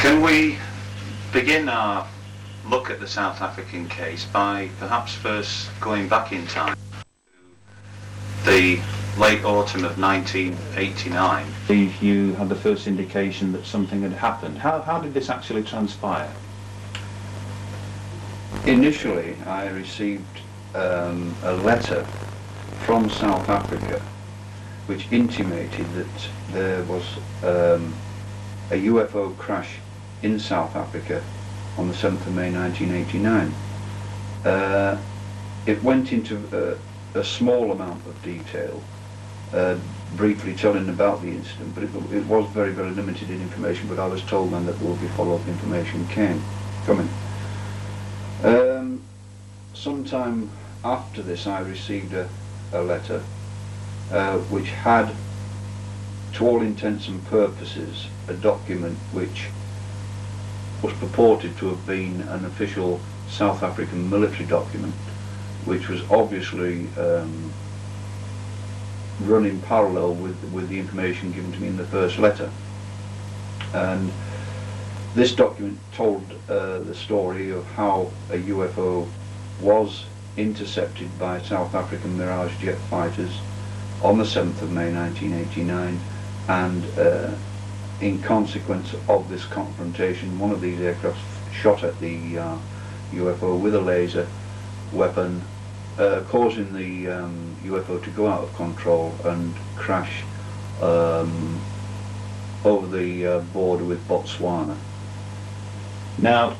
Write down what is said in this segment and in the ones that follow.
Can we begin our look at the South African case by perhaps first going back in time to the late autumn of 1989? You had the first indication that something had happened. How did this actually transpire? Initially, I received a letter from South Africa which intimated that there was a UFO crash in South Africa on the 7th of May 1989. It went into a small amount of detail, briefly telling about the incident, but it was very, very limited in information, but I was told then that there would be follow-up information coming. Sometime after this I received a letter which had, to all intents and purposes, a document which was purported to have been an official South African military document, which was obviously run in parallel with the information given to me in the first letter. And this document told the story of how a UFO was intercepted by South African Mirage jet fighters on the 7th of May 1989, and in consequence of this confrontation, one of these aircraft shot at the UFO with a laser weapon, causing the UFO to go out of control and crash over the border with Botswana. Now,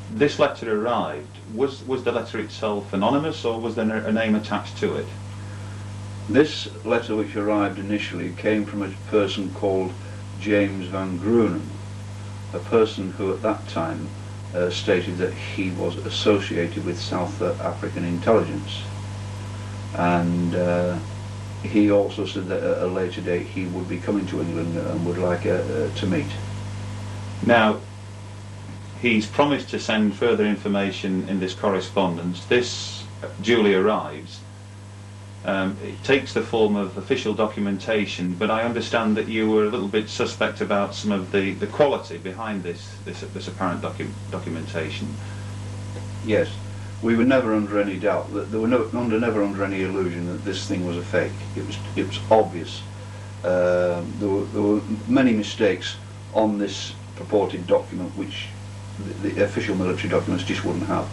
this letter arrived. Was the letter itself anonymous, or was there a name attached to it? This letter, which arrived initially, came from a person called James van Gruenen, a person who at that time stated that he was associated with South African intelligence, and he also said that at a later date he would be coming to England and would like to meet. Now, he's promised to send further information in this correspondence. This duly arrives. It takes the form of official documentation, but I understand that you were a little bit suspect about some of the quality behind this apparent documentation. Yes, we were never under any doubt, that there were never under any illusion that this thing was a fake. It was obvious. There were many mistakes on this purported document which the official military documents just wouldn't have.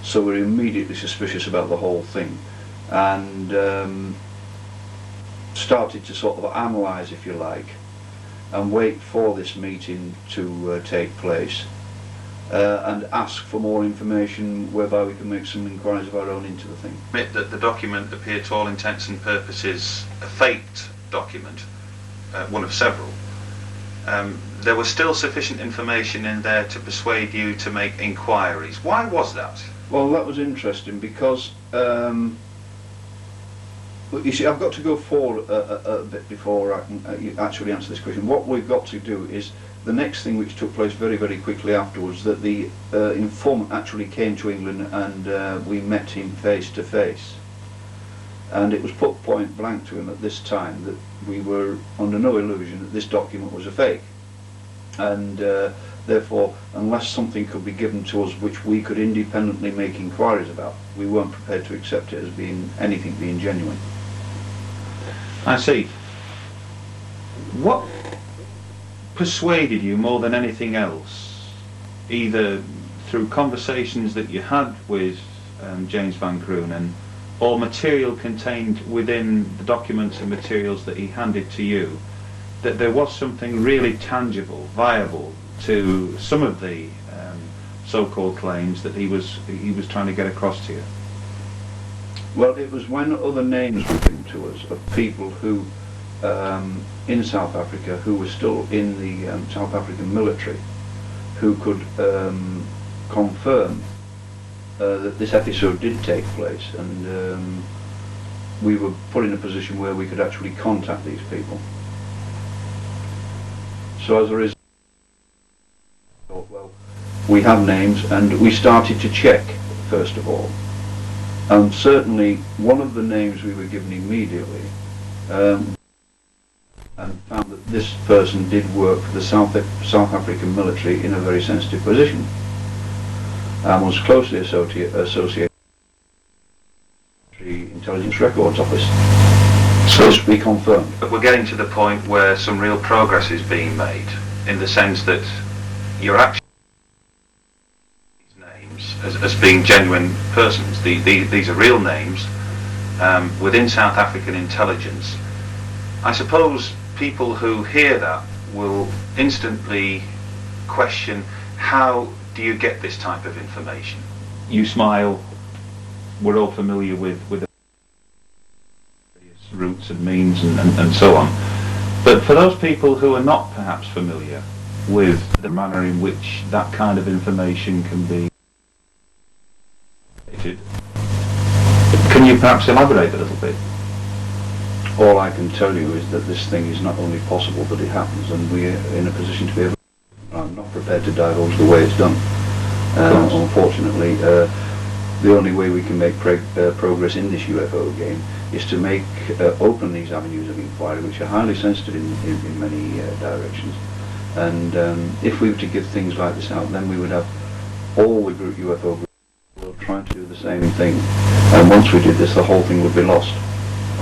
So we're immediately suspicious about the whole thing, and started to sort of analyse, if you like, and wait for this meeting to take place, and ask for more information whereby we can make some inquiries of our own into the thing. Admit that the document appeared to all intents and purposes a faked document, one of several. There was still sufficient information in there to persuade you to make inquiries. Why was that? Well, that was interesting because you see, I've got to go forward a bit before I can actually answer this question. What we've got to do is the next thing, which took place very, very quickly afterwards, that the informant actually came to England, and we met him face to face. And it was put point blank to him at this time that we were under no illusion that this document was a fake, and therefore, unless something could be given to us which we could independently make inquiries about, we weren't prepared to accept it as being anything being genuine. I see. What persuaded you more than anything else, either through conversations that you had with James van Gruenen, or material contained within the documents and materials that he handed to you, that there was something really tangible, viable to some of the so-called claims that he was trying to get across to you? Well, it was when other names were given to us of people who, in South Africa, who were still in the South African military, who could confirm that this episode did take place, and we were put in a position where we could actually contact these people. So as a result, well, we have names, and we started to check first of all, and certainly one of the names we were given immediately and found that this person did work for the South African military in a very sensitive position and was closely associated with the Intelligence Records Office. So this we confirmed. But we're getting to the point where some real progress is being made, in the sense that you're actually names as being genuine persons. These are real names within South African intelligence. I suppose people who hear that will instantly question, how do you get this type of information? You smile. We're all familiar with the various routes and means and so on. But for those people who are not perhaps familiar with the manner in which that kind of information can be created, can you perhaps elaborate a little bit? All I can tell you is that this thing is not only possible, but it happens, and we're in a position to be able. I'm not prepared to divulge the way it's done. Unfortunately, the only way we can make progress in this UFO game is to make open these avenues of inquiry, which are highly sensitive in many directions. And if we were to give things like this out, then we would have all the UFO groups trying to do the same thing. And once we did this, the whole thing would be lost.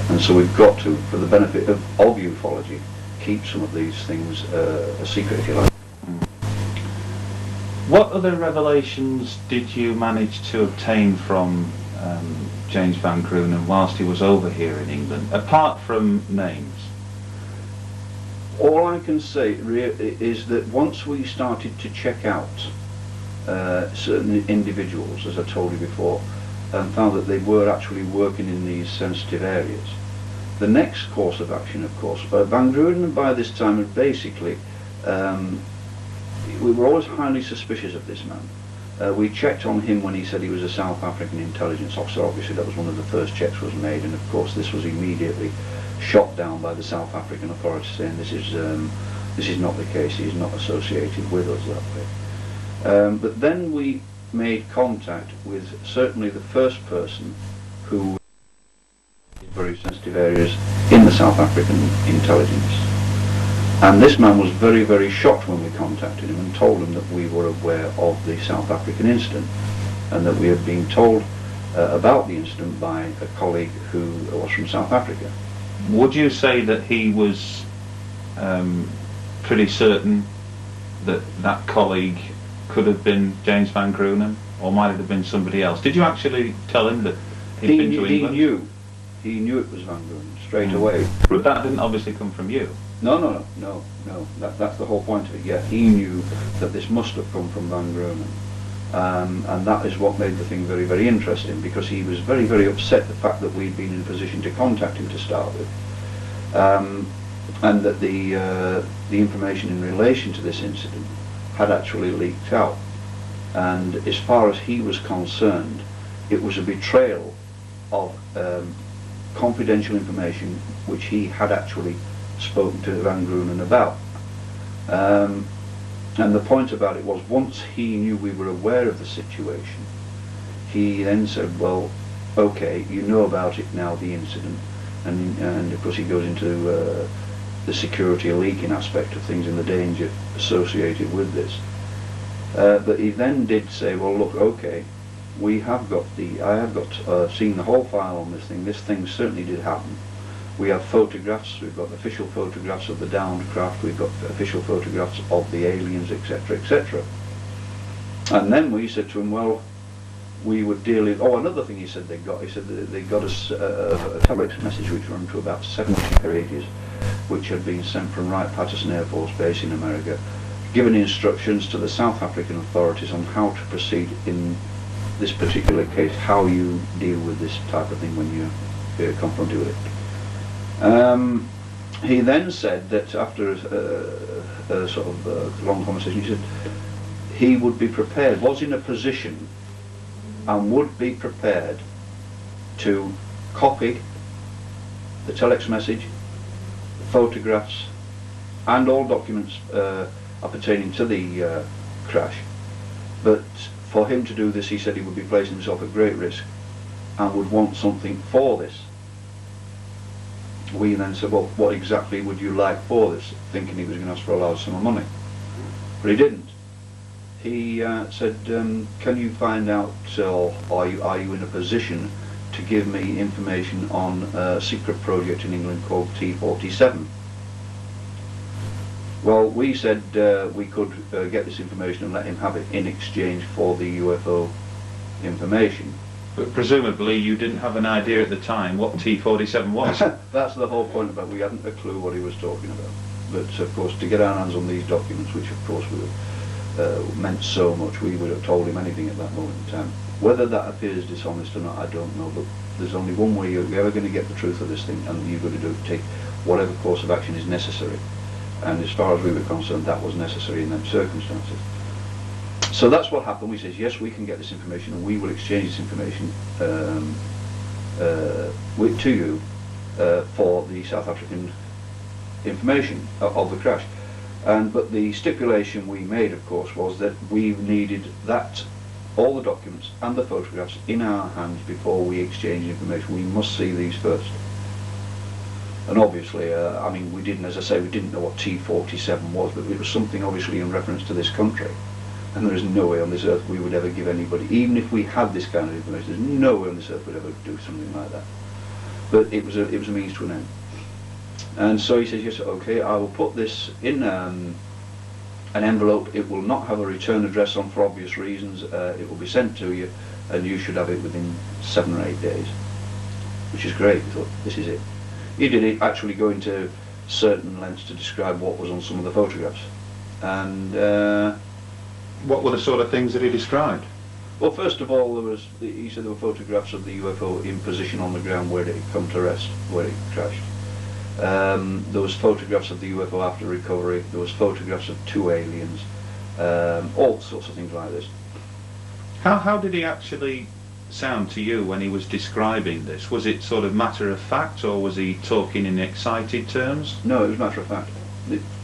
And so we've got to, for the benefit of ufology, keep some of these things a secret, if you like. What other revelations did you manage to obtain from James Van Grunen whilst he was over here in England, apart from names? All I can say is that once we started to check out certain individuals, as I told you before, and found that they were actually working in these sensitive areas, the next course of action, of course, Van Grunen by this time had basically, we were always highly suspicious of this man. We checked on him when he said he was a South African intelligence officer. Obviously that was one of the first checks was made, and of course this was immediately shot down by the South African authorities, saying this is not the case, he is not associated with us that way. But then we made contact with certainly the first person who in very sensitive areas in the South African intelligence. And this man was very, very shocked when we contacted him and told him that we were aware of the South African incident and that we had been told about the incident by a colleague who was from South Africa. Would you say that he was pretty certain that that colleague could have been James Van Grunen, or might it have been somebody else? Did you actually tell him that he'd been to England? He knew it was Van Grunen straight away. But that didn't obviously come from you. No. That's the whole point of it. Yeah, he knew that this must have come from Van Grunen, and that is what made the thing very, very interesting, because he was very, very upset the fact that we'd been in a position to contact him to start with, and that the information in relation to this incident had actually leaked out. And as far as he was concerned, it was a betrayal of confidential information which he had actually spoken to Van Grunen about. And the point about it was, once he knew we were aware of the situation, he then said, well, okay, you know about it now, the incident, and of course he goes into the security leaking aspect of things and the danger associated with this. But he then did say, well, look, okay, I have got seen the whole file on this thing. This thing certainly did happen. We have photographs, we've got official photographs of the downed craft, we've got official photographs of the aliens, etc., etc. And then we said to him, well, we would deal in, another thing he said they got us a telex message which ran to about 70 pages, which had been sent from Wright-Patterson Air Force Base in America, giving instructions to the South African authorities on how to proceed in this particular case, how you deal with this type of thing when you're confronted with it. He then said that after a sort of long conversation, he said he would be prepared, was in a position and would be prepared to copy the telex message, the photographs and all documents appertaining to the crash. But for him to do this, he said he would be placing himself at great risk and would want something for this. we then said, well, what exactly would you like for this? Thinking he was going to ask for a large sum of money. But he didn't. He said, can you find out, or are you in a position to give me information on a secret project in England called T-47? Well, we said we could get this information and let him have it in exchange for the UFO information. But presumably you didn't have an idea at the time what T-47 was. That's the whole point about it. We hadn't a clue what he was talking about. But of course, to get our hands on these documents, which of course meant so much, we would have told him anything at that moment in time. Whether that appears dishonest or not, I don't know, but there's only one way you're ever going to get the truth of this thing, and you've got to take whatever course of action is necessary. And as far as we were concerned, that was necessary in them circumstances. So that's what happened. We said, yes, we can get this information, and we will exchange this information to you for the South African information of the crash. But the stipulation we made, of course, was that we needed all the documents and the photographs in our hands before we exchange information. We must see these first. And obviously, I mean, we didn't, as I say, we didn't know what T-47 was, but it was something obviously in reference to this country. And there is no way on this earth we would ever give anybody, even if we had this kind of information, there's no way on this earth we'd ever do something like that. But it was a means to an end. And so he says, yes, okay, I will put this in an envelope. It will not have a return address on for obvious reasons. It will be sent to you, and you should have it within 7 or 8 days, which is great. We thought, this is it. He did it, actually go into certain lengths to describe what was on some of the photographs. And what were the sort of things that he described? Well, first of all, he said there were photographs of the UFO in position on the ground where it had come to rest, where it crashed. There was photographs of the UFO after recovery. There was photographs of 2 aliens. All sorts of things like this. How did he actually sound to you when he was describing this? Was it sort of matter of fact, or was he talking in excited terms? No, it was matter of fact.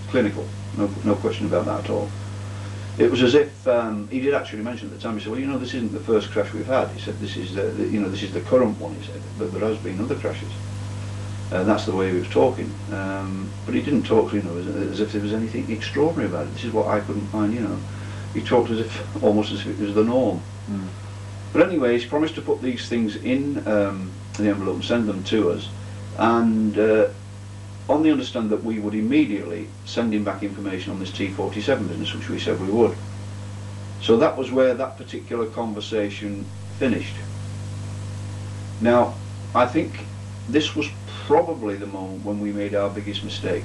Clinical. No question about that at all. It was as if he did actually mention at the time. He said, "Well, you know, this isn't the first crash we've had." He said, "This is this is the current one." He said, "But there has been other crashes." And that's the way he was talking. But he didn't talk, as if there was anything extraordinary about it. This is what I couldn't find. He talked almost as if it was the norm. Mm. But anyway, he's promised to put these things in the envelope and send them to us, and on the understand that we would immediately send him back information on this T-47 business, which we said we would. So that was where that particular conversation finished. Now, I think this was probably the moment when we made our biggest mistake.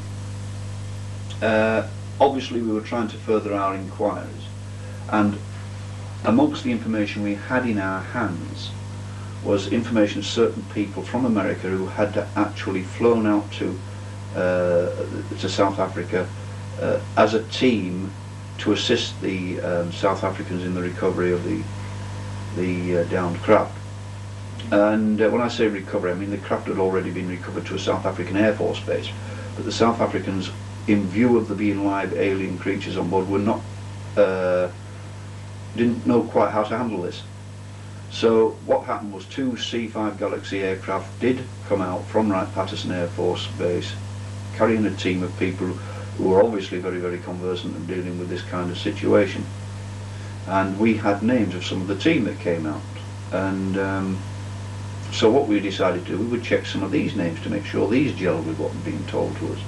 Obviously, we were trying to further our inquiries, and amongst the information we had in our hands was information of certain people from America who had actually flown out to South Africa as a team to assist the South Africans in the recovery of the downed craft. And when I say recovery, I mean the craft had already been recovered to a South African Air Force base, but the South Africans, in view of there being live alien creatures on board, were not didn't know quite how to handle this. So what happened was 2 C-5 Galaxy aircraft did come out from Wright-Patterson Air Force Base, carrying a team of people who were obviously very, very conversant in dealing with this kind of situation. And we had names of some of the team that came out. And so what we decided to do, we would check some of these names to make sure these gelled with what was being told to us.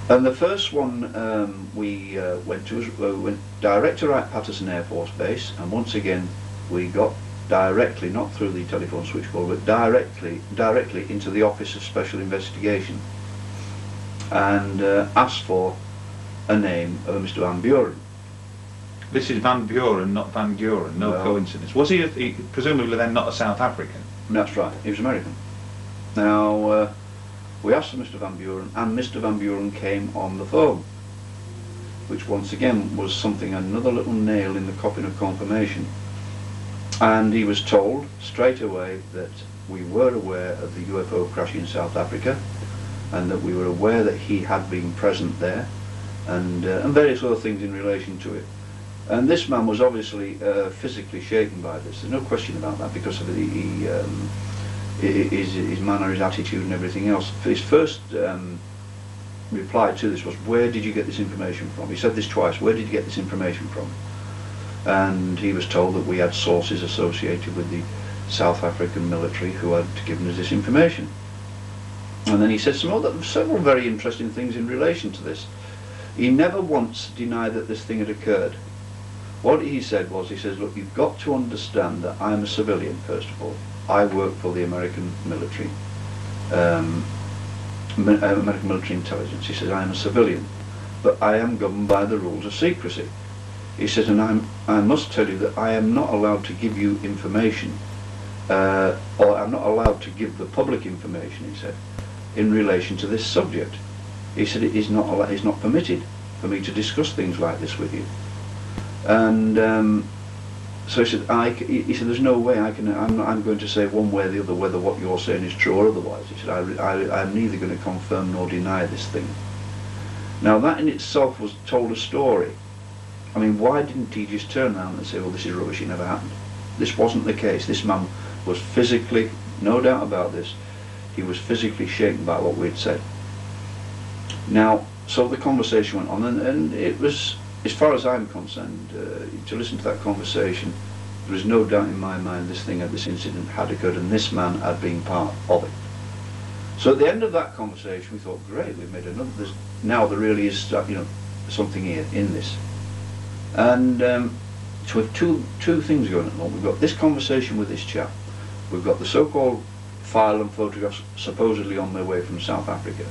And the first one we went direct to Wright-Patterson Air Force Base, and once again we got directly, not through the telephone switchboard, but directly into the Office of Special Investigation, and asked for a name of Mr. Van Buren. This is Van Buren, not Van Buren, no coincidence. Was he presumably then not a South African? That's right, he was American. Now, we asked for Mr. Van Buren, and Mr. Van Buren came on the phone, which once again was something, another little nail in the coffin of confirmation. And he was told straight away that we were aware of the UFO crash in South Africa, and that we were aware that he had been present there, and various other things in relation to it. And this man was obviously physically shaken by this. There's no question about that, because of his manner, his attitude and everything else. His first reply to this was, "Where did you get this information from?" He said this twice, "Where did you get this information from?" And he was told that we had sources associated with the South African military who had given us this information. And then he said several very interesting things in relation to this. He never once denied that this thing had occurred. What he said was, he says, "Look, you've got to understand that I'm a civilian, first of all. I work for the American military, American military intelligence." He says, "I am a civilian, but I am governed by the rules of secrecy." He says, "And I must tell you that I am not allowed to give you information, or I'm not allowed to give the public information," he said, "in relation to this subject." He said, "It's not permitted for me to discuss things like this with you." And so he said, he said, "There's no way I'm going to say one way or the other whether what you're saying is true or otherwise." He said, I'm neither going to confirm nor deny this thing." Now that in itself was told a story. I mean, why didn't he just turn around and say, "Well, this is rubbish, it never happened"? This wasn't the case. This man was physically, no doubt about this, he was physically shaken by what we'd said. Now, so the conversation went on, and it was, as far as I'm concerned, to listen to that conversation, there was no doubt in my mind this incident had occurred, and this man had been part of it. So at the end of that conversation, we thought, great, we've made another. Now there really is, something here in this. And so we have two things going at the moment. We've got this conversation with this chap. We've got the so-called file and photographs supposedly on their way from South Africa.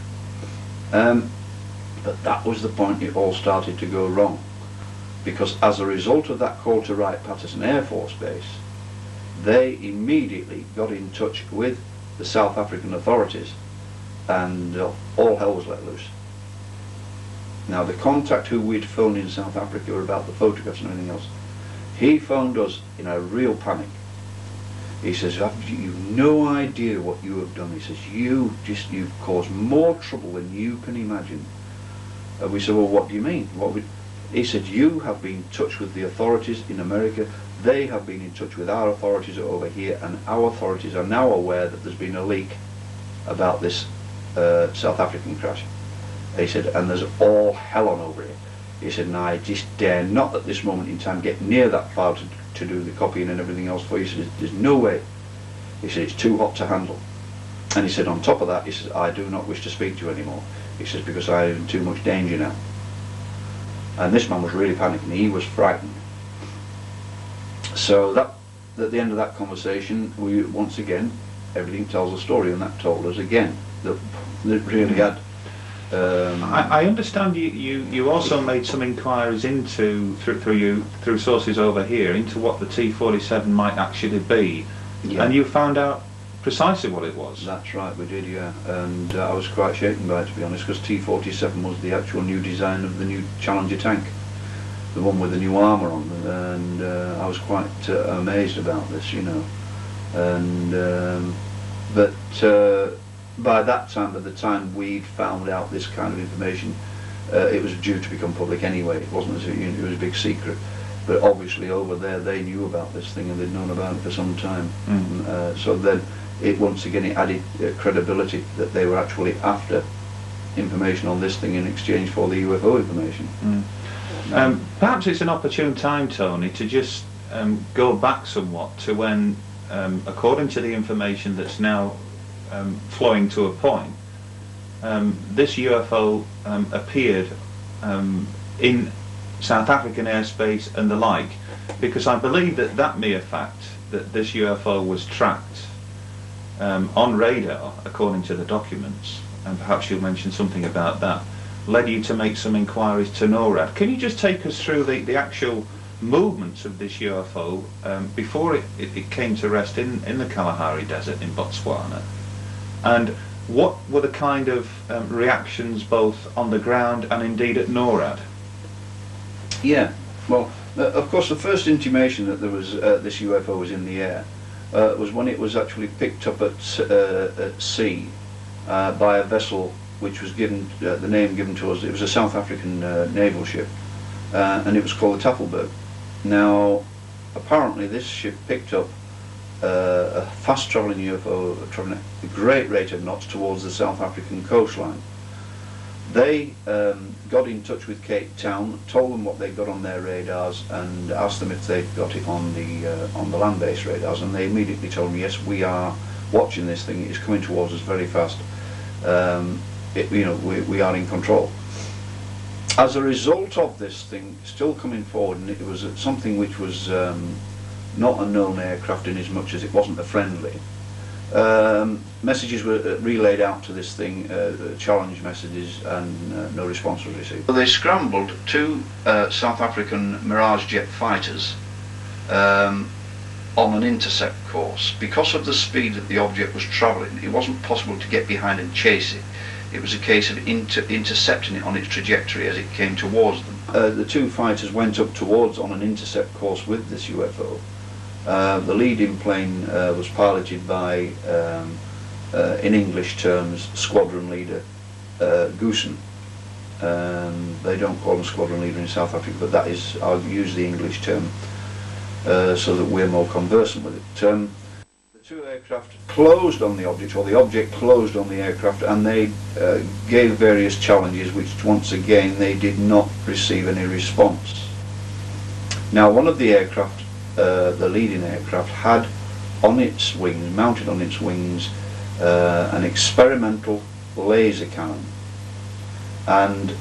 But that was the point it all started to go wrong, because as a result of that call to Wright-Patterson Air Force Base, they immediately got in touch with the South African authorities, and all hell was let loose. Now the contact who we'd phoned in South Africa about the photographs and everything else, he phoned us in a real panic. He says, "You've no idea what you have done." He says, you've caused more trouble than you can imagine." We said, "Well, what do you mean?" He said, "You have been in touch with the authorities in America, they have been in touch with our authorities over here, and our authorities are now aware that there's been a leak about this South African crash." He said, "And there's all hell on over here." He said, "And I just dare not at this moment in time get near that file to do the copying and everything else for you." He said, "There's no way." He said, "It's too hot to handle." And he said, on top of that, he said, "I do not wish to speak to you anymore." He says, "Because I am in too much danger now." And this man was really panicking. He was frightened. So that, at the end of that conversation, we once again, everything tells a story, and that told us again that really had. I understand you also made some inquiries through sources over here into what the T-47 might actually be, Yeah. and you found out precisely what it was. That's right, we did, yeah. And I was quite shaken by it, to be honest, because T-47 was the actual new design of the new Challenger tank, the one with the new armour on, and I was quite amazed about this, and but by that time, by the time we'd found out this kind of information, it was due to become public anyway. It wasn't as if it was a big secret, but obviously over there they knew about this thing and they'd known about it for some time. So then it once again it added credibility that they were actually after information on this thing in exchange for the UFO information. Perhaps it's an opportune time, Tony, to just go back somewhat to when, according to the information that's now flowing to a point, this UFO appeared in South African airspace and the like, because I believe that mere fact that this UFO was tracked on radar, according to the documents, and perhaps you'll mention something about that, led you to make some inquiries to NORAD. Can you just take us through the actual movements of this UFO before it came to rest in the Kalahari Desert in Botswana? And what were the kind of reactions both on the ground and indeed at NORAD? Yeah, well, of course the first intimation that there was this UFO was in the air was when it was actually picked up at sea by a vessel which was given, the name given to us, it was a South African naval ship, and it was called the Tafelberg. Now, apparently this ship picked up a fast-travelling UFO travelling at a great rate of knots towards the South African coastline. They got in touch with Cape Town, told them what they got on their radars, and asked them if they'd got it on the land-based radars, and they immediately told them, yes, we are watching this thing. It's coming towards us very fast. We are in control. As a result of this thing still coming forward, and it was something which was not a known aircraft in as much as it wasn't a friendly, messages were relayed out to this thing, challenge messages, and no response was received. So they scrambled two South African Mirage jet fighters on an intercept course. Because of the speed that the object was travelling, it wasn't possible to get behind and chase it. It was a case of intercepting it on its trajectory as it came towards them. The two fighters went up towards on an intercept course with this UFO. The leading plane was piloted by, in English terms, squadron leader Goosen. They don't call him squadron leader in South Africa, but that is, I'll use the English term so that we're more conversant with it. The two aircraft closed on the object, or the object closed on the aircraft, and they gave various challenges which once again they did not receive any response. Now, one of the aircraft, the leading aircraft, had on its wings, mounted on its wings, an experimental laser cannon, and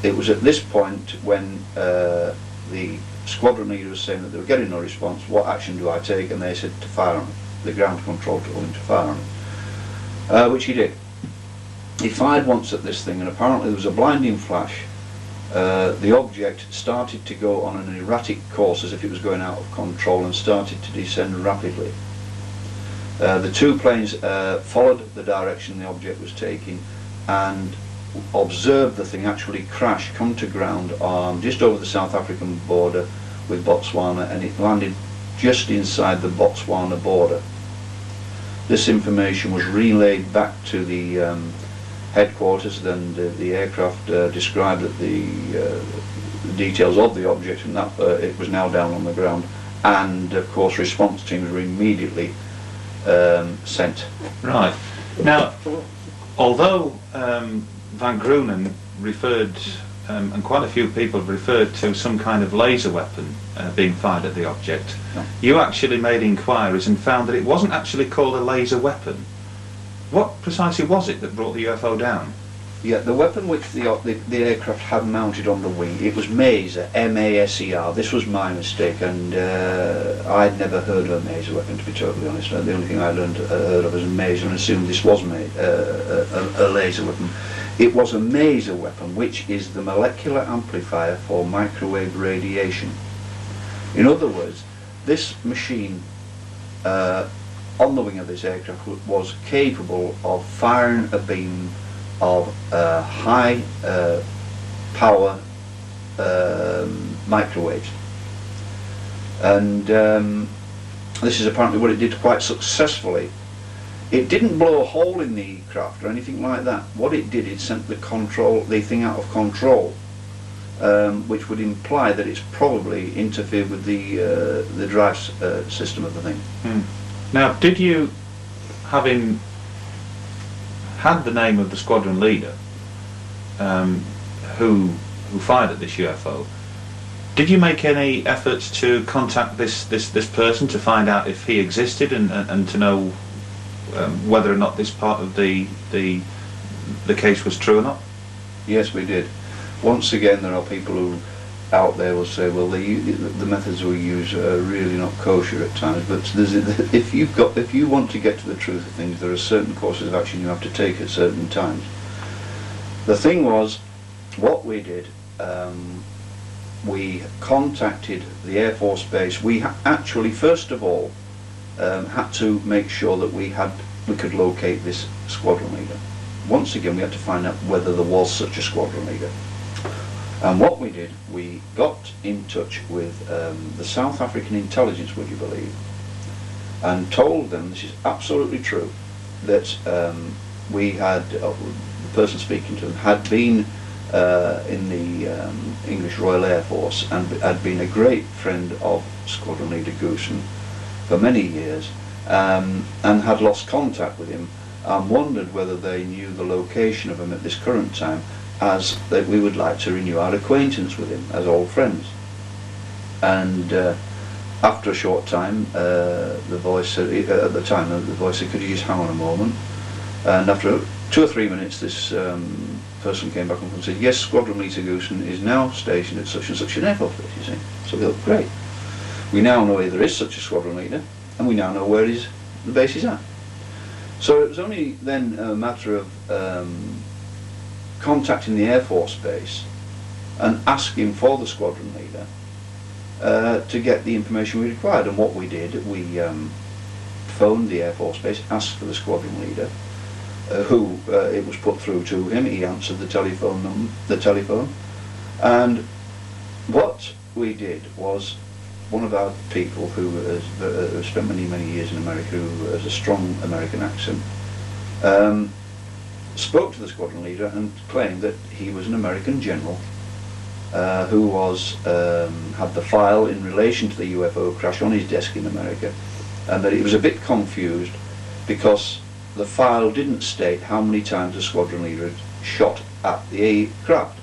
it was at this point when the squadron leader was saying that they were getting no response. What action do I take? And they said to fire on it. The ground control told him to fire on it, which he did. He fired once at this thing, and apparently there was a blinding flash. The object started to go on an erratic course as if it was going out of control, and started to descend rapidly. The two planes followed the direction the object was taking and observed the thing actually crash, come to ground just over the South African border with Botswana, and it landed just inside the Botswana border. This information was relayed back to the headquarters, and the aircraft described that the details of the object, and that it was now down on the ground, and of course response teams were immediately sent. Right. Now, although Van Grunen referred, and quite a few people have referred to some kind of laser weapon being fired at the object, no. You actually made inquiries and found that it wasn't actually called a laser weapon. What precisely was it that brought the UFO down? Yeah, the weapon which the aircraft had mounted on the wing, it was Maser, M-A-S-E-R. This was my mistake, and I'd never heard of a Maser weapon, to be totally honest. The only thing I heard of was a Maser, and assumed this was a laser weapon. It was a Maser weapon, which is the molecular amplifier for microwave radiation. In other words, this machine on the wing of this aircraft was capable of firing a beam of high power microwaves, and this is apparently what it did quite successfully. It didn't blow a hole in the craft or anything like that. What it did, it sent the thing out of control, which would imply that it's probably interfered with the drive system of the thing. Now, did you, having had the name of the squadron leader who fired at this UFO, did you make any efforts to contact this person to find out if he existed and to know whether or not this part of the case was true or not? Yes, we did. Once again, there are people who out there will say, well, the methods we use are really not kosher at times, but if you want to get to the truth of things, there are certain courses of action you have to take at certain times. The thing was, what we did, we contacted the Air Force Base. We actually, first of all, had to make sure that we could locate this squadron leader. Once again, we had to find out whether there was such a squadron leader. And what we did, we got in touch with the South African intelligence, would you believe, and told them, this is absolutely true, that we had, the person speaking to them had been in the English Royal Air Force and had been a great friend of Squadron Leader Goosen for many years, and had lost contact with him, and wondered whether they knew the location of him at this current time, as that we would like to renew our acquaintance with him as old friends. And after a short time, the voice said, at the time, the voice said, "Could you just hang on a moment?" And after 2 or 3 minutes, this person came back up and said, "Yes, Squadron Leader Goosen is now stationed at such and such an airport base," you see. So we thought, great. We now know there is such a squadron leader, and we now know where the base is at. So it was only then a matter of contacting the Air Force base and asking for the squadron leader to get the information we required. And what we did, we phoned the Air Force base, asked for the squadron leader, who it was put through to him. He answered the telephone, and what we did was, one of our people who has spent many years in America, who has a strong American accent, spoke to the squadron leader and claimed that he was an American general who had the file in relation to the UFO crash on his desk in America, and that he was a bit confused because the file didn't state how many times the squadron leader had shot at the craft.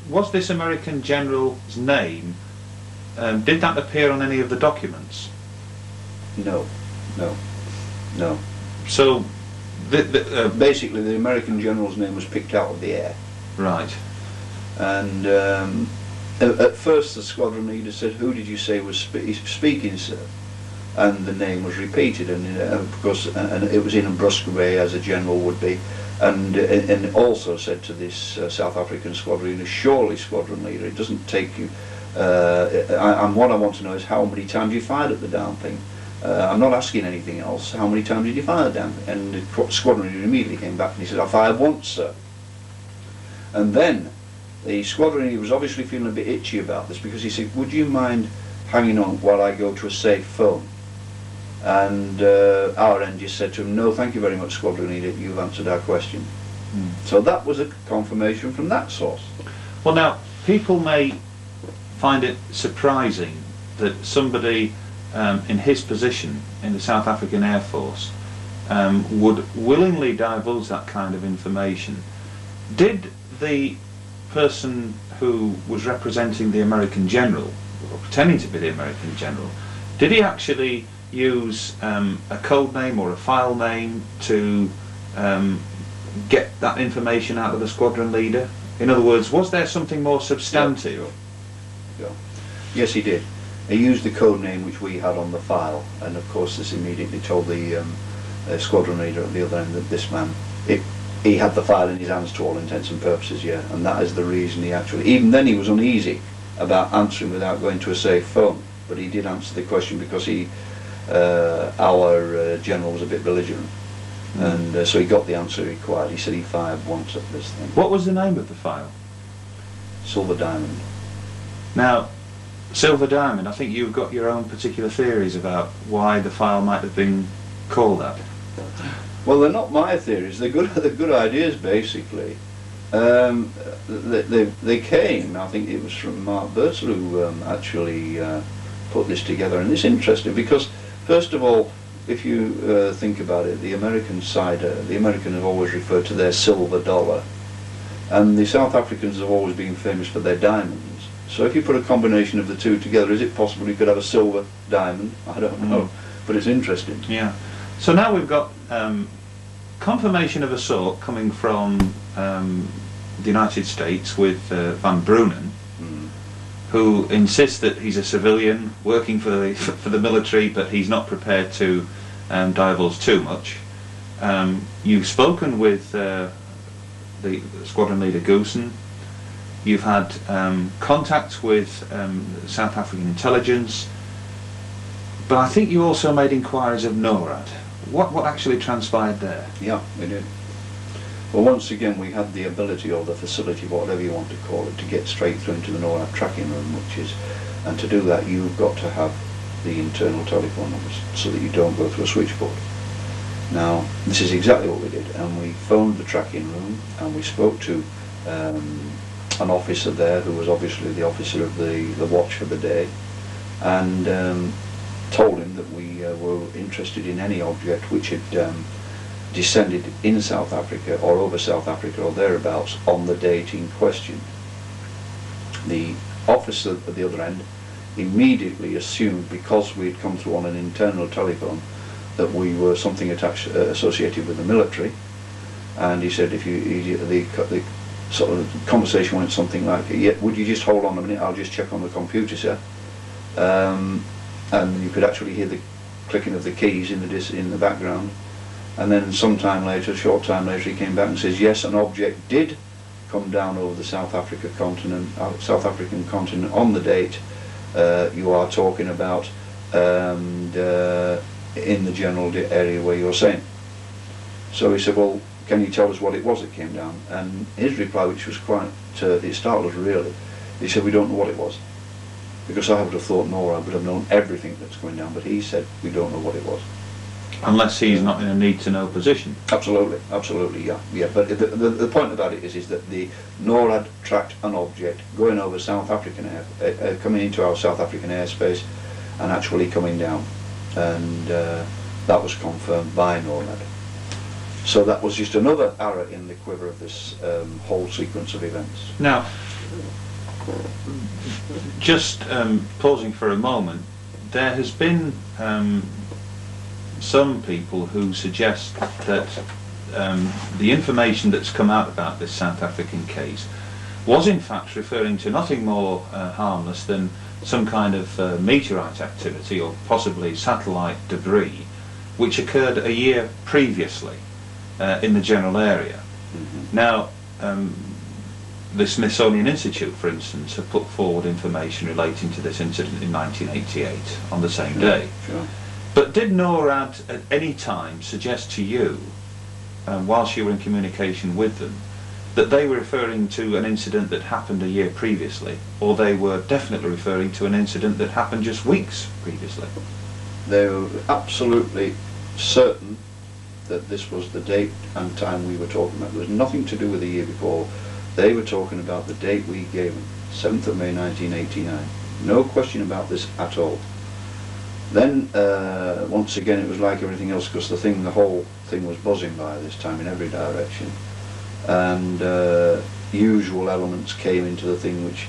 Was this American general's name, did that appear on any of the documents? No. So, basically the American general's name was picked out of the air. Right. And at first the squadron leader said, "Who did you say was speaking, sir?" And the name was repeated, and of course, and it was in a brusque way, as a general would be. And also said to this South African squadron leader, "Surely, squadron leader, it doesn't take you, and what I want to know is how many times you fired at the damn thing. I'm not asking anything else. How many times did you fire the damn thing?" And the squadron leader immediately came back and he said, "I fired once, sir." And then the squadron leader was obviously feeling a bit itchy about this, because he said, "Would you mind hanging on while I go to a safe phone?" And our end just said to him, "No, thank you very much, squadron leader, you've answered our question." So that was a confirmation from that source. Well, now, people may find it surprising that somebody in his position in the South African Air Force would willingly divulge that kind of information. Did the person who was representing the American general, or pretending to be the American general, did he actually use a code name or a file name to get that information out of the squadron leader? In other words, was there something more substantive? Yeah. Yes, he did. He used the code name which we had on the file, and of course this immediately told the squadron leader at the other end that this man, he had the file in his hands to all intents and purposes, yeah, and that is the reason he actually, even then he was uneasy about answering without going to a safe phone, but he did answer the question because our general was a bit belligerent, and so he got the answer he required. He said he fired once at this thing. What was the name of the file? Silver Diamond. Now, Silver Diamond, I think you've got your own particular theories about why the file might have been called that. Well, they're not my theories. They're good ideas, basically. They came. I think it was from Mark Birdsall who actually put this together, and it's interesting because, first of all, if you think about it, the American side, the Americans have always referred to their silver dollar, and the South Africans have always been famous for their diamonds. So if you put a combination of the two together, is it possible you could have a silver diamond? I don't know, but it's interesting. Yeah. So now we've got confirmation of a sort coming from the United States with Van Brunen, who insists that he's a civilian working for the military, but he's not prepared to divulge too much. You've spoken with the squadron leader Goosen. You've had contact with South African intelligence, but I think you also made inquiries of NORAD. What actually transpired there? Yeah, we did. Well, once again, we had the ability or the facility, whatever you want to call it, to get straight through into the NORAD tracking room, and to do that you've got to have the internal telephone numbers so that you don't go through a switchboard. Now, this is exactly what we did, and we phoned the tracking room, and we spoke to an officer there who was obviously the officer of the watch for the day, and told him that we were interested in any object which had descended in South Africa or over South Africa or thereabouts on the date in question. The officer at the other end immediately assumed, because we had come through on an internal telephone, that we were something associated with the military, and he said, the sort of conversation went something like, yeah, would you just hold on a minute, I'll just check on the computer, sir. And you could actually hear the clicking of the keys in the background. And then some time later, a short time later, he came back and says, yes, an object did come down over the South African continent on the date you are talking about, and in the general area where you're saying. So he said, well, can you tell us what it was that came down? And his reply, which was quite, it startled us really, he said, we don't know what it was. Because I would have thought NORAD would have known everything that's going down, but he said, we don't know what it was. Unless he's not in a need-to-know position. Absolutely, absolutely, yeah. But the point about it is that the NORAD tracked an object going over South African coming into our South African airspace and actually coming down, and that was confirmed by NORAD. So that was just another arrow in the quiver of this whole sequence of events. Now, just pausing for a moment, there has been some people who suggest that the information that's come out about this South African case was in fact referring to nothing more harmless than some kind of meteorite activity or possibly satellite debris which occurred a year previously in the general area. Mm-hmm. Now, the Smithsonian Institute, for instance, have put forward information relating to this incident in 1988 on the same day. Sure. But did NORAD at any time suggest to you, whilst you were in communication with them, that they were referring to an incident that happened a year previously, or they were definitely referring to an incident that happened just weeks previously? They were absolutely certain that this was the date and time we were talking about. There was nothing to do with the year before. They were talking about the date we gave them, 7th of May 1989. No question about this at all. Then, once again, it was like everything else, because the whole thing was buzzing by this time in every direction. And usual elements came into the thing which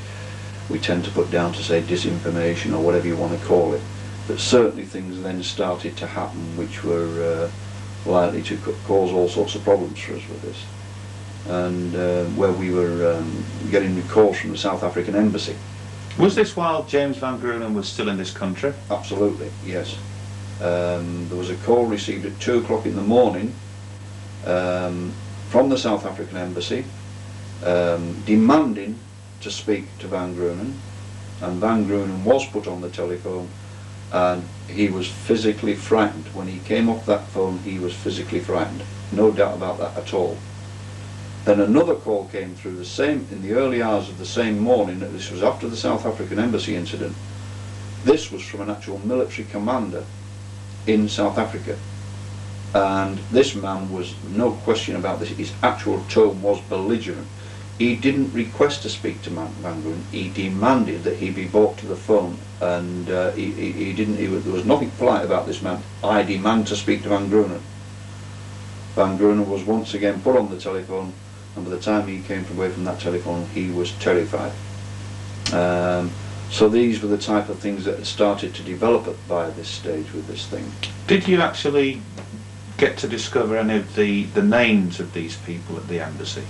we tend to put down to say disinformation or whatever you want to call it. But certainly things then started to happen which were likely to cause all sorts of problems for us with this. And where we were getting calls from the South African Embassy. Was this while James Van Grunen was still in this country? Absolutely, yes. There was a call received at 2 o'clock in the morning from the South African Embassy demanding to speak to Van Grunen, and Van Grunen was put on the telephone, and he was physically frightened. When he came off that phone, he was physically frightened. No doubt about that at all. Then another call came through in the early hours of the same morning. This was after the South African Embassy incident. This was from an actual military commander in South Africa. And this man was, no question about this, his actual tone was belligerent. He didn't request to speak to Van Grunen, he demanded that he be brought to the phone, and there was nothing polite about this man. I demand to speak to Van Grunen. Van Grunen was once again put on the telephone, and by the time he came away from that telephone, he was terrified. So these were the type of things that had started to develop by this stage with this thing. Did you actually get to discover any of the names of these people at the embassy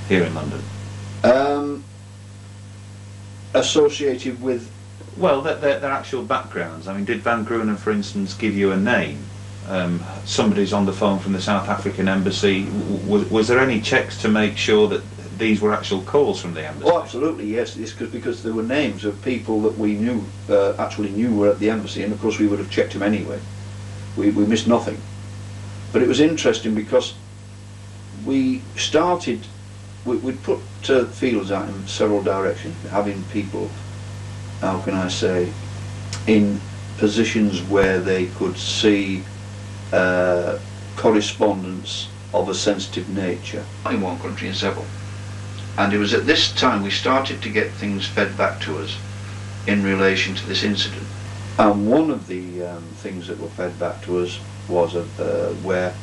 here in London? Associated with? Well, their actual backgrounds. I mean, did Van Grunen, for instance, give you a name? Somebody's on the phone from the South African Embassy. Was there any checks to make sure that these were actual calls from the embassy? Oh, absolutely, yes. It's because there were names of people that we knew, actually knew were at the embassy, and of course we would have checked them anyway. We missed nothing. But it was interesting because we'd put feelers out in several directions, having people, how can I say, in positions where they could see correspondence of a sensitive nature. Not in one country, in several. And it was at this time we started to get things fed back to us in relation to this incident. And one of the things that were fed back to us was where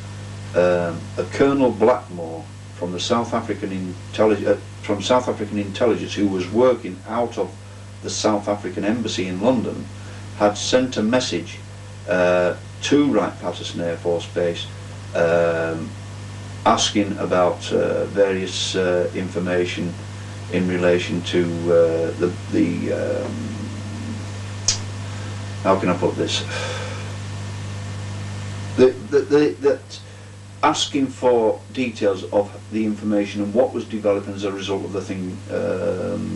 a Colonel Blackmore from the South African intelligence, who was working out of the South African embassy in London, had sent a message to Wright-Patterson Air Force Base asking about various information in relation to how can I put this? Asking for details of the information and what was developing as a result of the thing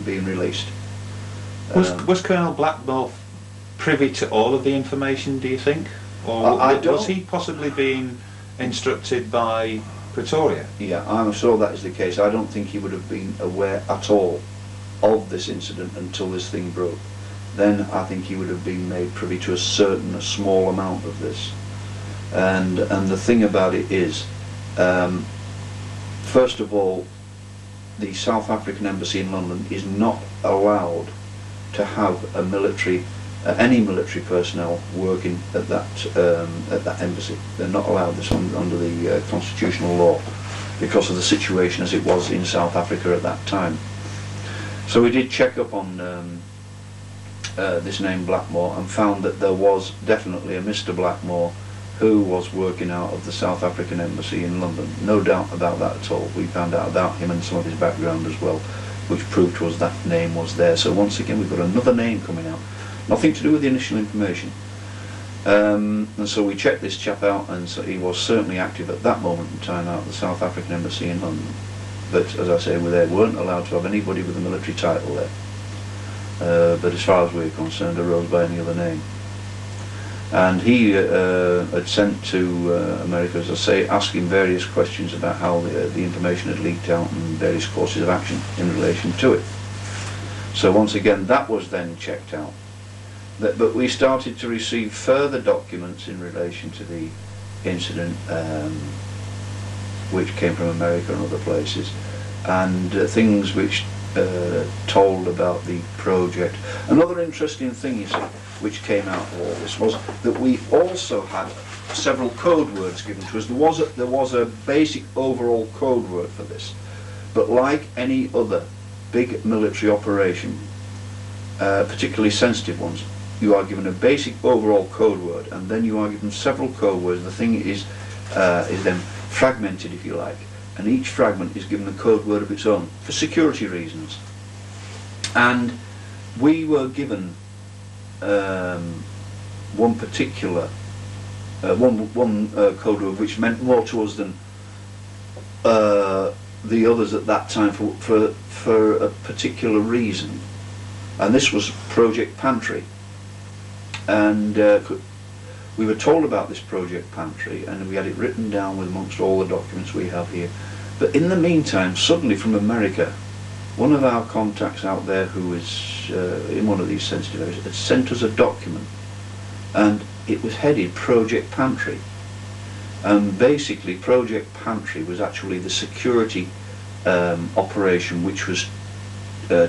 being released. Was Colonel Blackmore privy to all of the information, do you think? Or was he possibly being instructed by Pretoria? Yeah, I'm sure that is the case. I don't think he would have been aware at all of this incident until this thing broke. Then I think he would have been made privy to a small amount of this. And the thing about it is, first of all, the South African embassy in London is not allowed to have a any military personnel working at that embassy. They're not allowed this under the constitutional law because of the situation as it was in South Africa at that time. So we did check up on this name Blackmore and found that there was definitely a Mr. Blackmore who was working out of the South African embassy in London. No doubt about that at all. We found out about him and some of his background as well, which proved to us that name was there. So once again we've got another name coming out. Nothing to do with the initial information. And so we checked this chap out, and so he was certainly active at that moment in time out of the South African embassy in London. But as I say, they weren't allowed to have anybody with a military title there. But as far as we're concerned, arose by any other name. And he had sent to America, as I say, asking various questions about how the information had leaked out and various courses of action in relation to it. So once again, that was then checked out. But we started to receive further documents in relation to the incident, which came from America and other places, and things which told about the project. Another interesting thing, you see, which came out of all this was that we also had several code words given to us. There was a basic overall code word for this, but like any other big military operation, particularly sensitive ones, you are given a basic overall code word, and then you are given several code words. The thing is then fragmented, if you like, and each fragment is given a code word of its own for security reasons. And we were given one particular code word which meant more to us than the others at that time for a particular reason, and this was Project Pantry. And we were told about this Project Pantry, and we had it written down with amongst all the documents we have here. But in the meantime, suddenly from America, one of our contacts out there who is in one of these sensitive areas had sent us a document, and it was headed Project Pantry. And basically Project Pantry was actually the security operation which was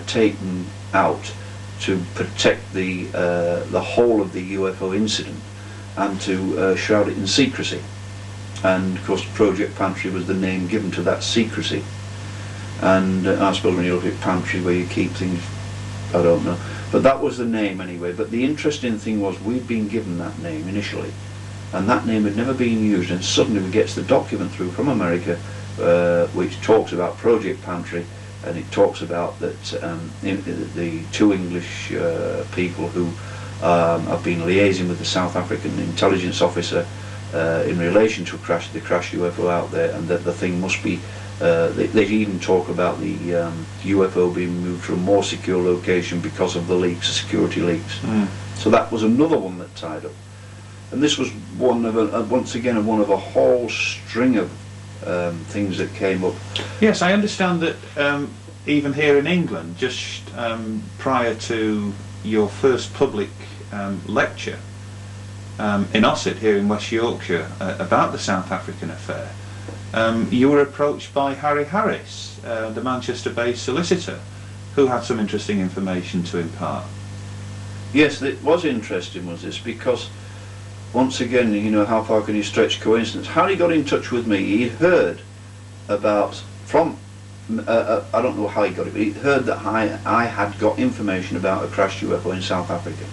taken out to protect the whole of the UFO incident and to shroud it in secrecy. And of course Project Pantry was the name given to that secrecy. And I suppose when you look at pantry where you keep things, I don't know, but that was the name anyway. But the interesting thing was we'd been given that name initially, and that name had never been used, and suddenly we get the document through from America which talks about Project Pantry, and it talks about that the two English people who have been liaising with the South African intelligence officer in relation to the crashed UFO out there, and that the thing must be, they even talk about the UFO being moved to a more secure location because of the leaks, the security leaks. So that was another one that tied up. And this was one of once again one of a whole string of things that came up. Yes, I understand that even here in England, just prior to your first public lecture in Ossett here in West Yorkshire about the South African affair, you were approached by Harry Harris, the Manchester-based solicitor, who had some interesting information to impart. Yes, it was interesting, was this, because once again, you know, how far can you stretch coincidence? Harry got in touch with me. He'd heard about, from, I don't know how he got it, but he'd heard that I had got information about a crashed UFO in South Africa.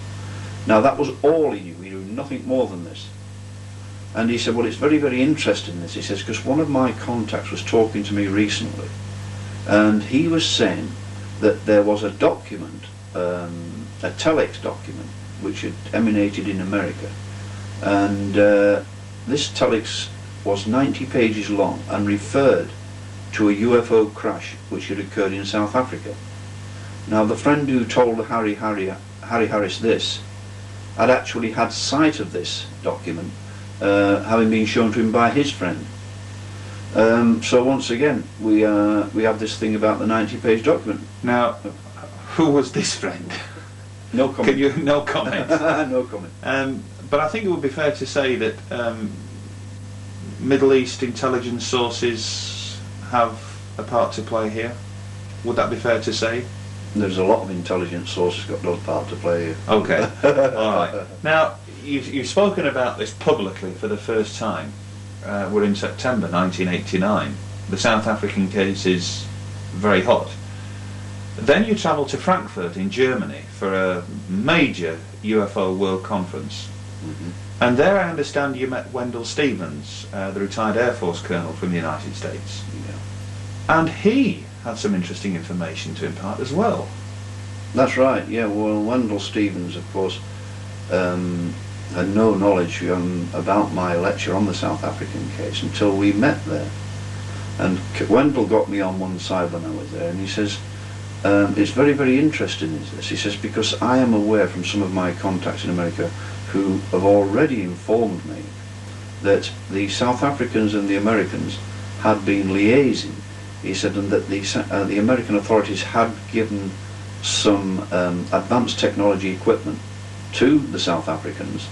Now that was all he knew. He knew nothing more than this. And he said, well, it's very, very interesting this. He says, because one of my contacts was talking to me recently, and he was saying that there was a document, a telex document, which had emanated in America. And this telex was 90 pages long and referred to a UFO crash which had occurred in South Africa. Now the friend who told Harry Harris this had actually had sight of this document, having been shown to him by his friend. So once again, we have this thing about the 90-page document. Now, who was this friend? No comment. Can you? No comment. No comment. But I think it would be fair to say that Middle East intelligence sources have a part to play here. Would that be fair to say? There's a lot of intelligence sources got no part to play here. Okay. All right. Now, you've spoken about this publicly for the first time. We're in September 1989. The South African case is very hot. Then you travel to Frankfurt in Germany for a major UFO World Conference. Mm-hmm. And there I understand you met Wendell Stevens, the retired Air Force colonel from the United States. Yeah. And he had some interesting information to impart as well. That's right, yeah. Well, Wendell Stevens, of course, had no knowledge about my lecture on the South African case until we met there. And Wendell got me on one side when I was there, and he says, it's very, very interesting, is this. He says, because I am aware from some of my contacts in America who have already informed me that the South Africans and the Americans had been liaising. He said, and that the American authorities had given some advanced technology equipment to the South Africans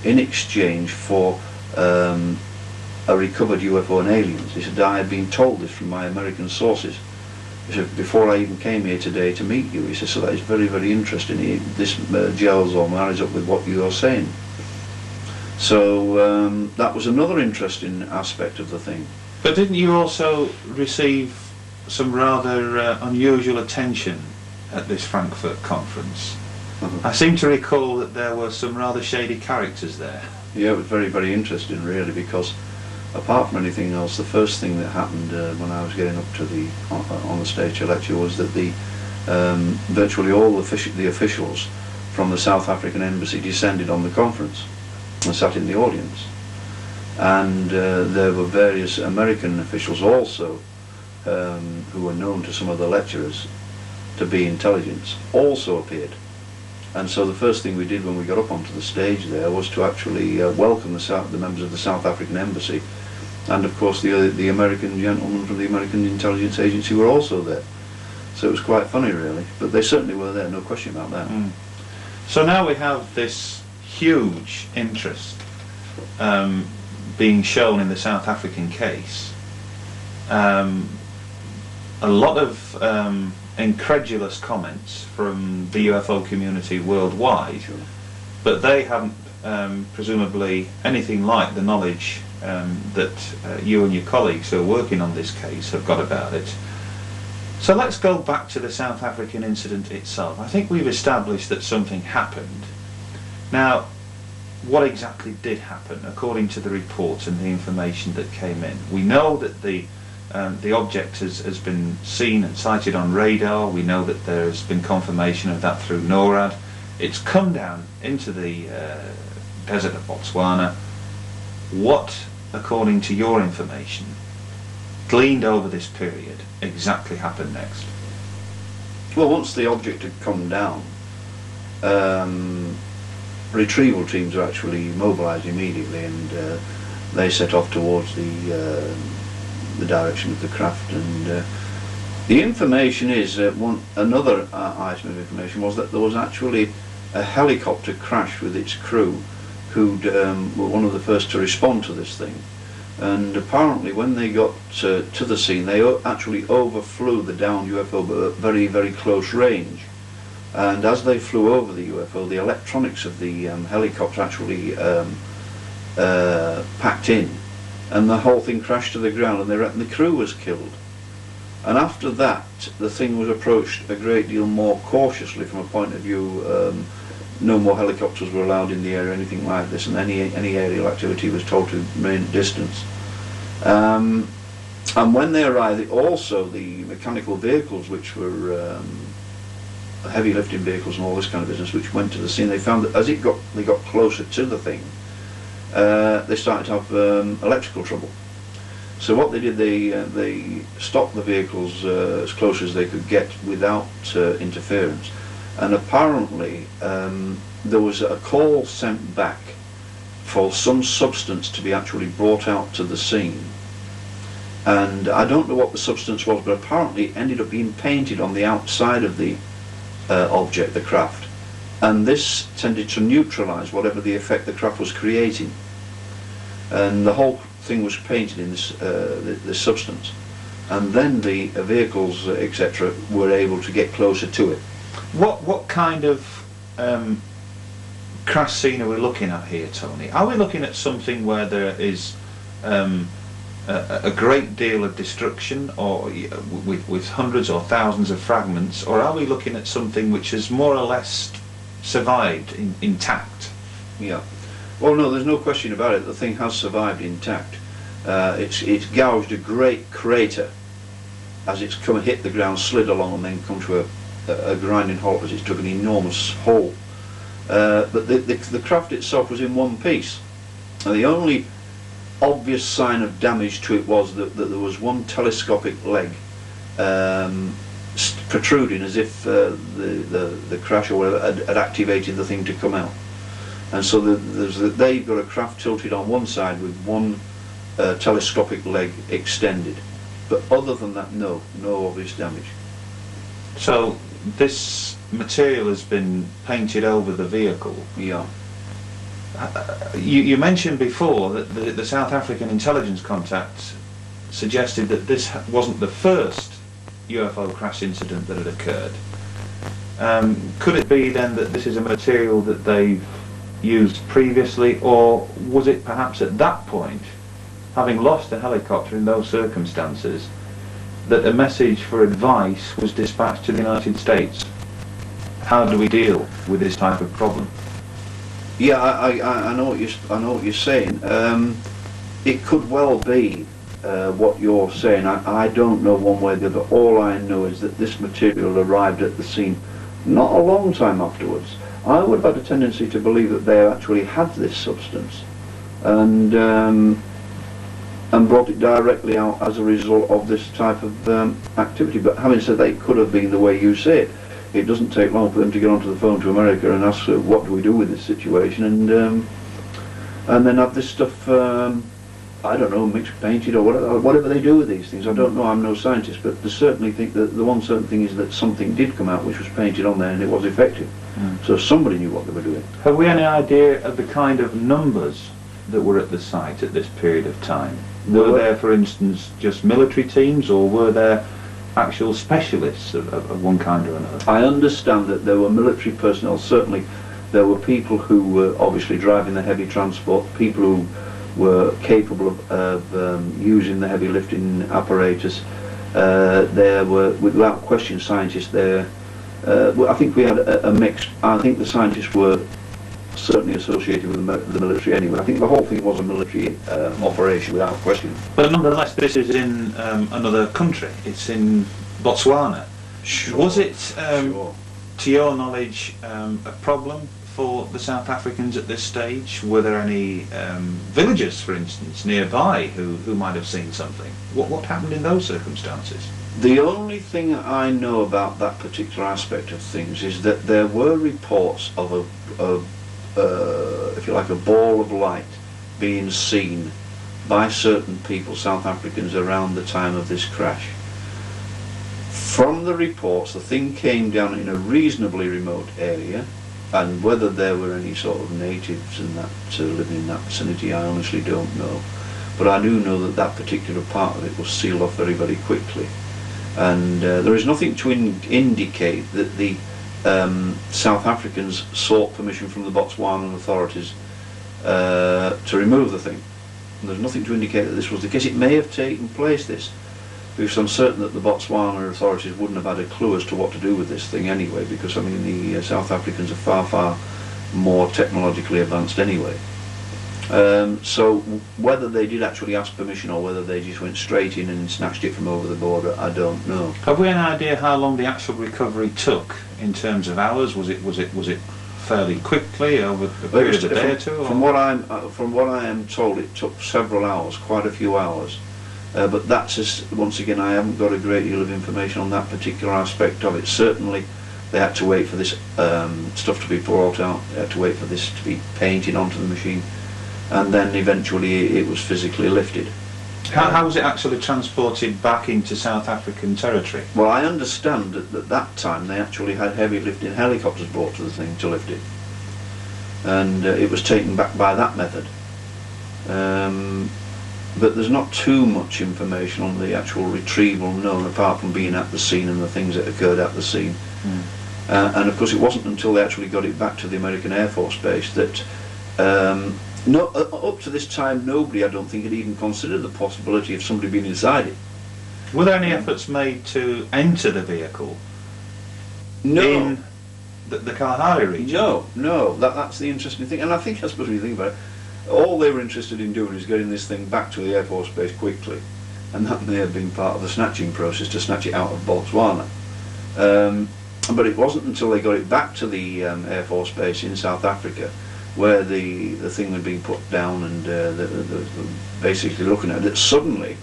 in exchange for a recovered UFO and aliens. He said, I had been told this from my American sources. He said, before I even came here today to meet you. He said, so that is very, very interesting. This gels or marries up with what you are saying. So that was another interesting aspect of the thing. But didn't you also receive some rather unusual attention at this Frankfurt conference? I seem to recall that there were some rather shady characters there. Yeah, it was very, very interesting, really, because apart from anything else, the first thing that happened when I was getting up to the on the stage to lecture was that the virtually all the officials from the South African embassy descended on the conference and sat in the audience. And there were various American officials also who were known to some of the lecturers to be intelligence, also appeared. And so the first thing we did when we got up onto the stage there was to actually welcome the members of the South African embassy, and of course the American gentlemen from the American intelligence agency were also there. So it was quite funny, really, but they certainly were there, no question about that. So now we have this huge interest being shown in the South African case. A lot of incredulous comments from the UFO community worldwide, Sure. but they haven't presumably anything like the knowledge that you and your colleagues who are working on this case have got about it. So let's go back to the South African incident itself. I think we've established that something happened. Now, what exactly did happen according to the reports and the information that came in? We know that the object has been seen and sighted on radar. We know that there's been confirmation of that through NORAD. It's come down into the desert of Botswana. What, according to your information, gleaned over this period, exactly happened next? Well, once the object had come down, retrieval teams were actually mobilised immediately, and they set off towards the direction of the craft. And the information is another item of information was that there was actually a helicopter crash with its crew, who were one of the first to respond to this thing. And apparently, when they got to the scene, they actually overflew the downed UFO, but at very, very close range. And as they flew over the UFO, the electronics of the helicopter actually packed in, and the whole thing crashed to the ground, and they reckon the crew was killed. And after that, the thing was approached a great deal more cautiously from a point of view. No more helicopters were allowed in the area, anything like this, and any aerial activity was told to remain at distance. And when they arrived, also the mechanical vehicles, which were heavy lifting vehicles and all this kind of business, which went to the scene, they found that as they got closer to the thing, they started to have electrical trouble. So what they did, they stopped the vehicles as close as they could get without interference. And apparently there was a call sent back for some substance to be actually brought out to the scene. And I don't know what the substance was, but apparently it ended up being painted on the outside of the object, the craft. And this tended to neutralise whatever the effect the craft was creating. And the whole thing was painted in this substance. And then the vehicles, etc., were able to get closer to it. What kind of crash scene are we looking at here, Tony? Are we looking at something where there is a great deal of destruction, or with hundreds or thousands of fragments, or are we looking at something which has more or less survived intact? Yeah. Well, no, there's no question about it. The thing has survived intact. It's gouged a great crater as it's hit the ground, slid along, and then come to a grinding halt as it's took an enormous hole. But the craft itself was in one piece, and the only obvious sign of damage to it was that there was one telescopic leg protruding, as if the crash or whatever had activated the thing to come out. And so they've got a craft tilted on one side with one telescopic leg extended. But other than that, no obvious damage. So this material has been painted over the vehicle. Yeah. You mentioned before that the South African intelligence contact suggested that this wasn't the first UFO crash incident that had occurred. Could it be then that this is a material that they've used previously, or was it perhaps at that point, having lost a helicopter in those circumstances, that a message for advice was dispatched to the United States? How do we deal with this type of problem? Yeah, I know what you're saying. It could well be what you're saying. I don't know one way or the other. All I know is that this material arrived at the scene not a long time afterwards. I would have had a tendency to believe that they actually had this substance and brought it directly out as a result of this type of activity. But having said that, it could have been the way you say it. It doesn't take long for them to get onto the phone to America and ask what do we do with this situation, and then have this stuff, I don't know, mixed, painted, or whatever they do with these things. I don't know, I'm no scientist, but I certainly think that the one certain thing is that something did come out which was painted on there and it was effective. So somebody knew what they were doing. Have we any idea of the kind of numbers that were at the site at this period of time? Were there, for instance, just military teams, or were there actual specialists of one kind or another? I understand that there were military personnel. Certainly there were people who were obviously driving the heavy transport, people who were capable of using the heavy lifting apparatus. There were, without question, scientists there. I think we had a mix. I think the scientists were certainly associated with the military anyway. I think the whole thing was a military operation, without question. But nonetheless, this is in another country. It's in Botswana. Sure. Was it, Sure. to your knowledge, a problem for the South Africans at this stage? Were there any villagers, for instance, nearby who might have seen something? What happened in those circumstances? The only thing I know about that particular aspect of things is that there were reports of if you like, a ball of light being seen by certain people, South Africans, around the time of this crash. From the reports, the thing came down in a reasonably remote area, and whether there were any sort of natives and that living in that vicinity, I honestly don't know. But I do know that that particular part of it was sealed off very, very quickly. And there is nothing to indicate that the South Africans sought permission from the Botswanan authorities to remove the thing. And there's nothing to indicate that this was the case. It may have taken place, this, because I'm certain that the Botswana authorities wouldn't have had a clue as to what to do with this thing anyway, because I mean the South Africans are far, far more technologically advanced anyway. So whether they did actually ask permission or whether they just went straight in and snatched it from over the border, I don't know. Have we an idea how long the actual recovery took in terms of hours? Was it fairly quickly over a period of a day or two? From what I am told, it took several hours, quite a few hours. But that's just, once again, I haven't got a great deal of information on that particular aspect of it. Certainly, they had to wait for this stuff to be brought out. They had to wait for this to be painted onto the machine, and then eventually it was physically lifted. How was it actually transported back into South African territory? Well, I understand that at that time they actually had heavy lifting helicopters brought to the thing to lift it, and it was taken back by that method. But there's not too much information on the actual retrieval known, apart from being at the scene and the things that occurred at the scene. And of course it wasn't until they actually got it back to the American Air Force Base that up to this time nobody, I don't think, had even considered the possibility of somebody being inside it. Were there any efforts made to enter the vehicle in the Kalahari region? No, that's the interesting thing, and I think, I suppose when you think about it, all they were interested in doing is getting this thing back to the Air Force Base quickly, and that may have been part of the snatching process, to snatch it out of Botswana. But it wasn't until they got it back to the Air Force Base in South Africa, where the thing had been put down and basically looking at it, that suddenly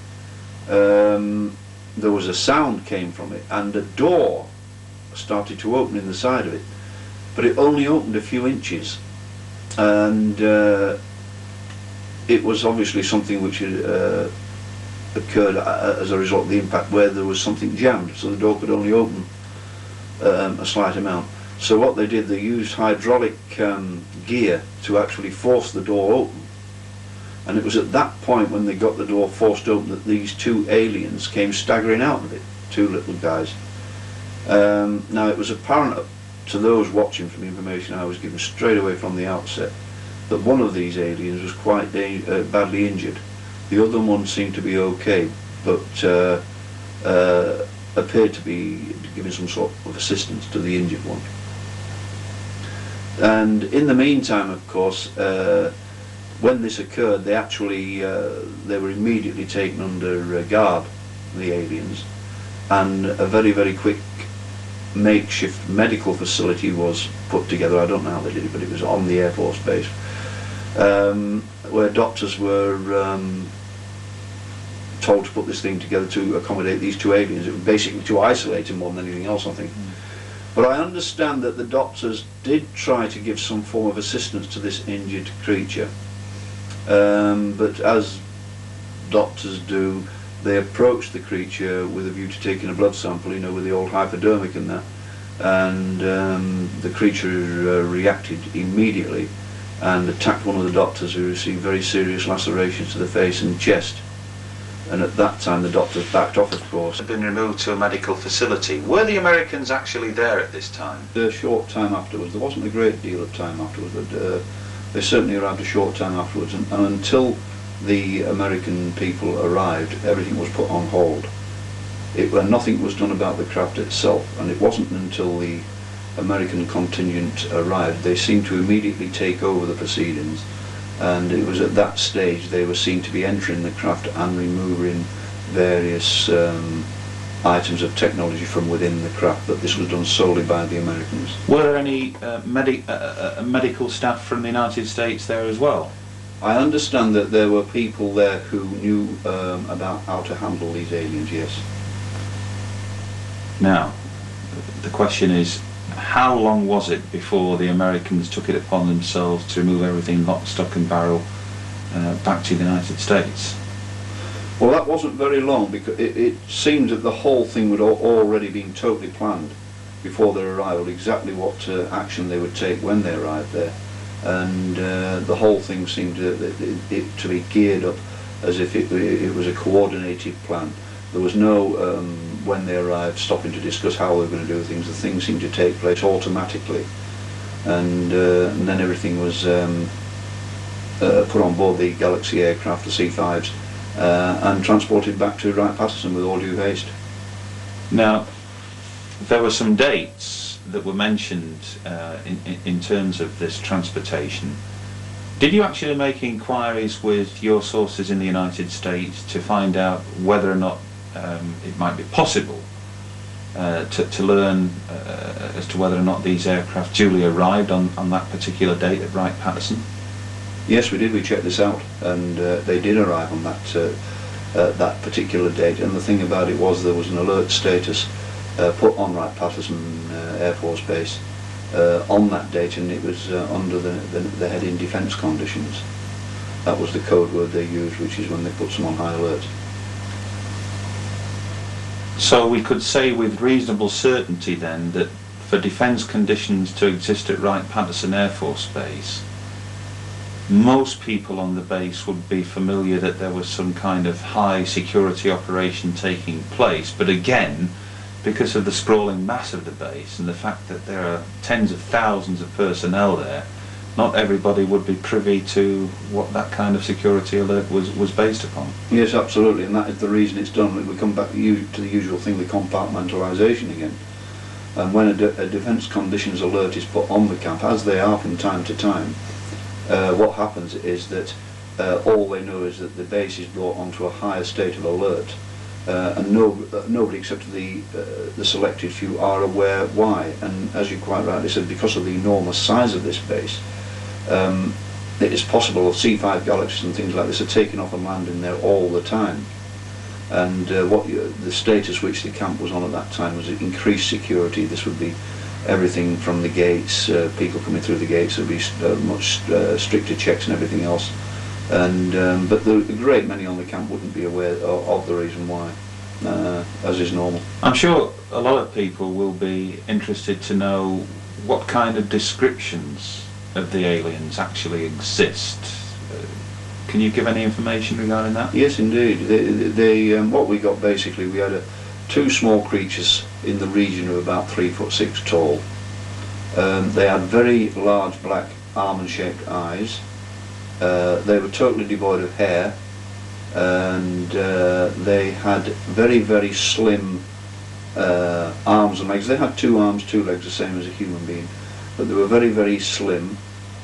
there was a sound came from it, and a door started to open in the side of it, but it only opened a few inches, and it was obviously something which had occurred as a result of the impact, where there was something jammed, so the door could only open a slight amount. So what they did, they used hydraulic gear to actually force the door open, and it was at that point, when they got the door forced open, that these two aliens came staggering out of it, two little guys. Now it was apparent to those watching, from the information I was given straight away from the outset, that one of these aliens was quite badly injured. The other one seemed to be okay, but appeared to be giving some sort of assistance to the injured one. And in the meantime, of course, when this occurred, they actually they were immediately taken under guard, the aliens, and a very, very quick makeshift medical facility was put together. I don't know how they did it, but it was on the Air Force Base, where doctors were told to put this thing together to accommodate these two aliens. It was basically to isolate them more than anything else, I think. But I understand that the doctors did try to give some form of assistance to this injured creature, but as doctors do, they approached the creature with a view to taking a blood sample, you know, with the old hypodermic and that, and the creature reacted immediately and attacked one of the doctors, who received very serious lacerations to the face and chest. And at that time the doctors backed off, of course. Had been removed to a medical facility. Were the Americans actually there at this time? A short time afterwards. There wasn't a great deal of time afterwards, but they certainly arrived a short time afterwards, and until the American people arrived, everything was put on hold. Nothing was done about the craft itself, and it wasn't until the American contingent arrived they seemed to immediately take over the proceedings, and it was at that stage they were seen to be entering the craft and removing various items of technology from within the craft, but this was done solely by the Americans. Were there any medical staff from the United States there as well? I understand that there were people there who knew about how to handle these aliens, yes. Now, the question is, how long was it before the Americans took it upon themselves to remove everything lock, stock and barrel back to the United States? Well, that wasn't very long, because it seems that the whole thing would already been totally planned before their arrival, exactly what action they would take when they arrived there. And the whole thing seemed to be geared up as if it was a coordinated plan. There was no when they arrived, stopping to discuss how they were going to do things. The things seemed to take place automatically, and then everything was put on board the Galaxy aircraft, the C5s, and transported back to Wright-Patterson with all due haste. Now, there were some dates that were mentioned in terms of this transportation. Did you actually make inquiries with your sources in the United States to find out whether or not it might be possible to learn as to whether or not these aircraft duly arrived on that particular date at Wright-Patterson? Yes, we did. We checked this out, and they did arrive on that particular date. And the thing about it was there was an alert status put on Wright-Patterson Air Force Base on that date, and it was under the heading defence conditions. That was the code word they used, which is when they put some on high alert. So we could say with reasonable certainty then that for defence conditions to exist at Wright-Patterson Air Force Base, most people on the base would be familiar that there was some kind of high security operation taking place, but again, because of the sprawling mass of the base and the fact that there are tens of thousands of personnel there, not everybody would be privy to what that kind of security alert was based upon. Yes, absolutely, and that is the reason it's done. We come back to the usual thing, the compartmentalisation again. And when a defence conditions alert is put on the camp, as they are from time to time, what happens is that all they know is that the base is brought onto a higher state of alert, and nobody except the selected few are aware why. And as you quite rightly said, because of the enormous size of this base, it is possible C5 Galaxies and things like this are taking off and landing there all the time. And the status which the camp was on at that time was increased security. This would be everything from the gates, people coming through the gates. There would be much stricter checks and everything else. And but a great many on the camp wouldn't be aware of the reason why, as is normal. I'm sure a lot of people will be interested to know what kind of descriptions of the aliens actually exist. Can you give any information regarding that? Yes, indeed. What we got basically, we had two small creatures in the region of about 3'6" tall. They had very large black almond-shaped eyes. They were totally devoid of hair, and they had very, very slim arms and legs. They had 2 arms, 2 legs, the same as a human being, but they were very, very slim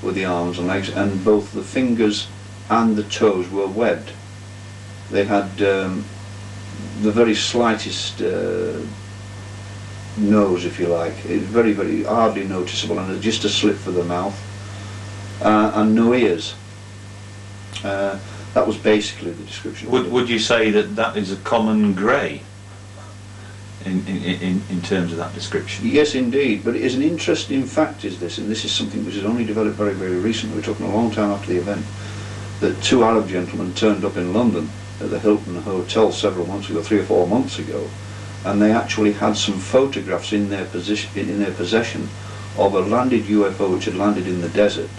with the arms and legs, and both the fingers and the toes were webbed. They had the very slightest nose, if you like. It was very, very hardly noticeable, and just a slit for the mouth, and no ears. That was basically the description. Would you say that that is a common grey in terms of that description? Yes, indeed. But it is an interesting fact, is this, and this is something which is only developed very, very recently. We're talking a long time after the event, that 2 Arab gentlemen turned up in London at the Hilton Hotel several months ago, 3 or 4 months ago, and they actually had some photographs in their possession of a landed UFO which had landed in the desert,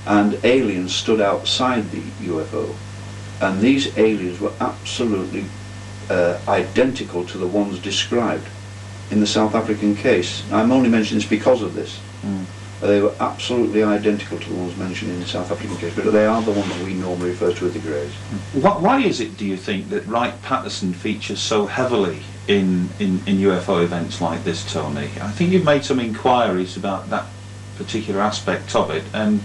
and aliens stood outside the UFO, and these aliens were absolutely identical to the ones described in the South African case. I'm only mentioning this because of this. They were absolutely identical to the ones mentioned in the South African case, but they are the ones we normally refer to as the Greys. Why is it, do you think, that Wright-Patterson features so heavily in UFO events like this, Tony? I think you've made some inquiries about that particular aspect of it, and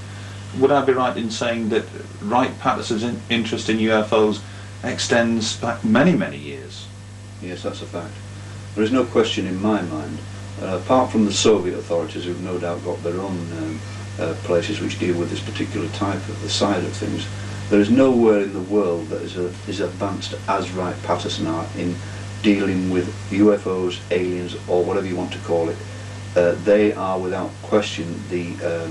would I be right in saying that Wright-Patterson's interest in UFOs extends back many, many years? Yes, that's a fact. There is no question in my mind, apart from the Soviet authorities, who've no doubt got their own places which deal with this particular type of the side of things, there is nowhere in the world that is advanced as Wright-Patterson are in dealing with UFOs, aliens, or whatever you want to call it. They are without question the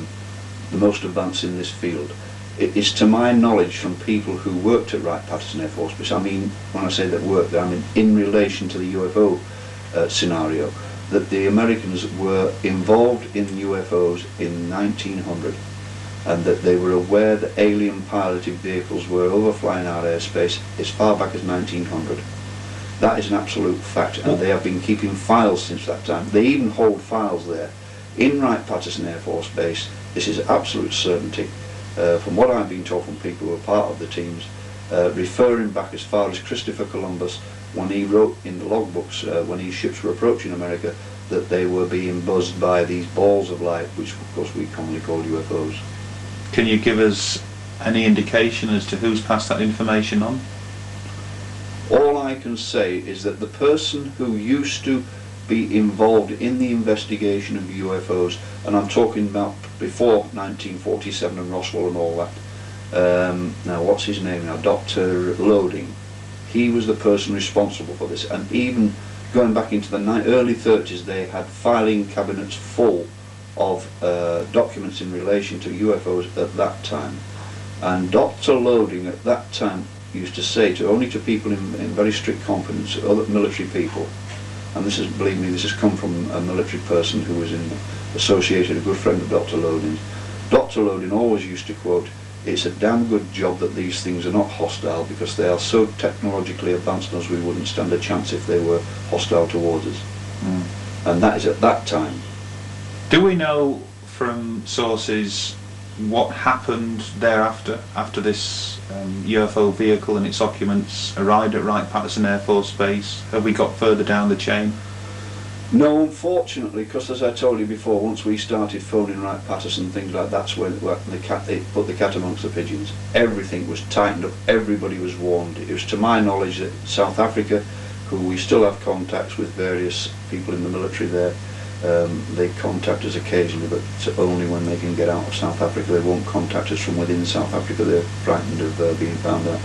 most advanced in this field. It is to my knowledge from people who worked at Wright-Patterson Air Force Base, I mean, when I say that worked there, I mean in relation to the UFO scenario, that the Americans were involved in UFOs in 1900, and that they were aware that alien piloted vehicles were overflying our airspace as far back as 1900. That is an absolute fact, and they have been keeping files since that time. They even hold files there. In Wright-Patterson Air Force Base, this is absolute certainty. From what I've been told from people who are part of the teams, referring back as far as Christopher Columbus, when he wrote in the logbooks, when his ships were approaching America, that they were being buzzed by these balls of light, which of course we commonly call UFOs. Can you give us any indication as to who's passed that information on? All I can say is that the person who used to be involved in the investigation of UFOs, and I'm talking about before 1947 and Roswell and all that, now what's his name now, Dr. Loading, he was the person responsible for this, and even going back into the early 30s they had filing cabinets full of documents in relation to UFOs at that time. And Dr. Loading at that time used to say to only to people in very strict confidence, other military people, and this is, believe me, this has come from a military person who was associated, a good friend of Dr. Loading. Dr. Loading always used to quote, "It's a damn good job that these things are not hostile, because they are so technologically advanced as we wouldn't stand a chance if they were hostile towards us." And that is at that time. Do we know from sources what happened thereafter, after this UFO vehicle and its occupants arrived at Wright-Patterson Air Force Base? Have we got further down the chain? No, unfortunately, because as I told you before, once we started phoning Wright-Patterson, things like that's when they put the cat amongst the pigeons. Everything was tightened up, everybody was warned. It was to my knowledge that South Africa, who we still have contacts with various people in the military there, they contact us occasionally, but only when they can get out of South Africa. They won't contact us from within South Africa. They're frightened of being found out.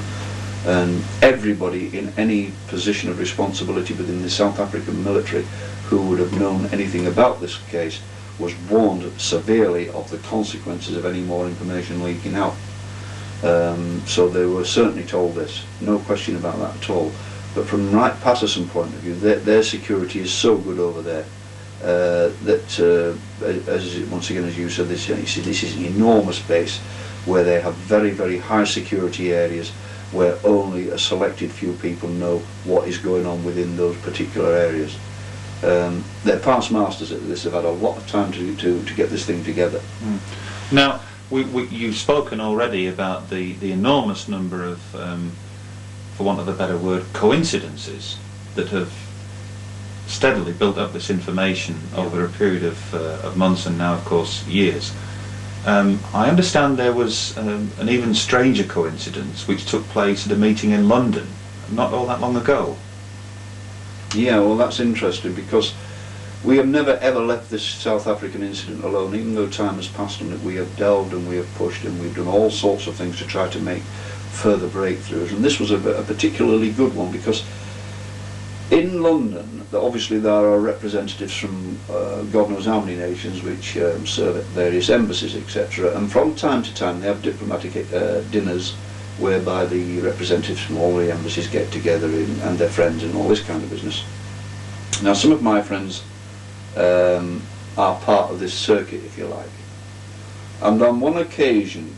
And everybody in any position of responsibility within the South African military who would have known anything about this case was warned severely of the consequences of any more information leaking out. So they were certainly told this, no question about that at all. But from Wright-Patterson point of view, their security is so good over there that, once again, as you said, this is an enormous base where they have very, very high security areas where only a selected few people know what is going on within those particular areas. They're past masters at this. They've had a lot of time to get this thing together. Now, you've spoken already about the enormous number of, for want of a better word, coincidences that have steadily built up this information over a period of months and now, of course, years. I understand there was an even stranger coincidence which took place at a meeting in London not all that long ago. Yeah, well, that's interesting, because we have never ever left this South African incident alone. Even though time has passed on it, we have delved and we have pushed and we've done all sorts of things to try to make further breakthroughs. And this was a particularly good one, because in London, obviously there are representatives from God knows how many nations which serve at various embassies, etc. And from time to time they have diplomatic dinners whereby the representatives from all the embassies get together and their friends and all this kind of business. Now, some of my friends are part of this circuit, if you like. And on one occasion,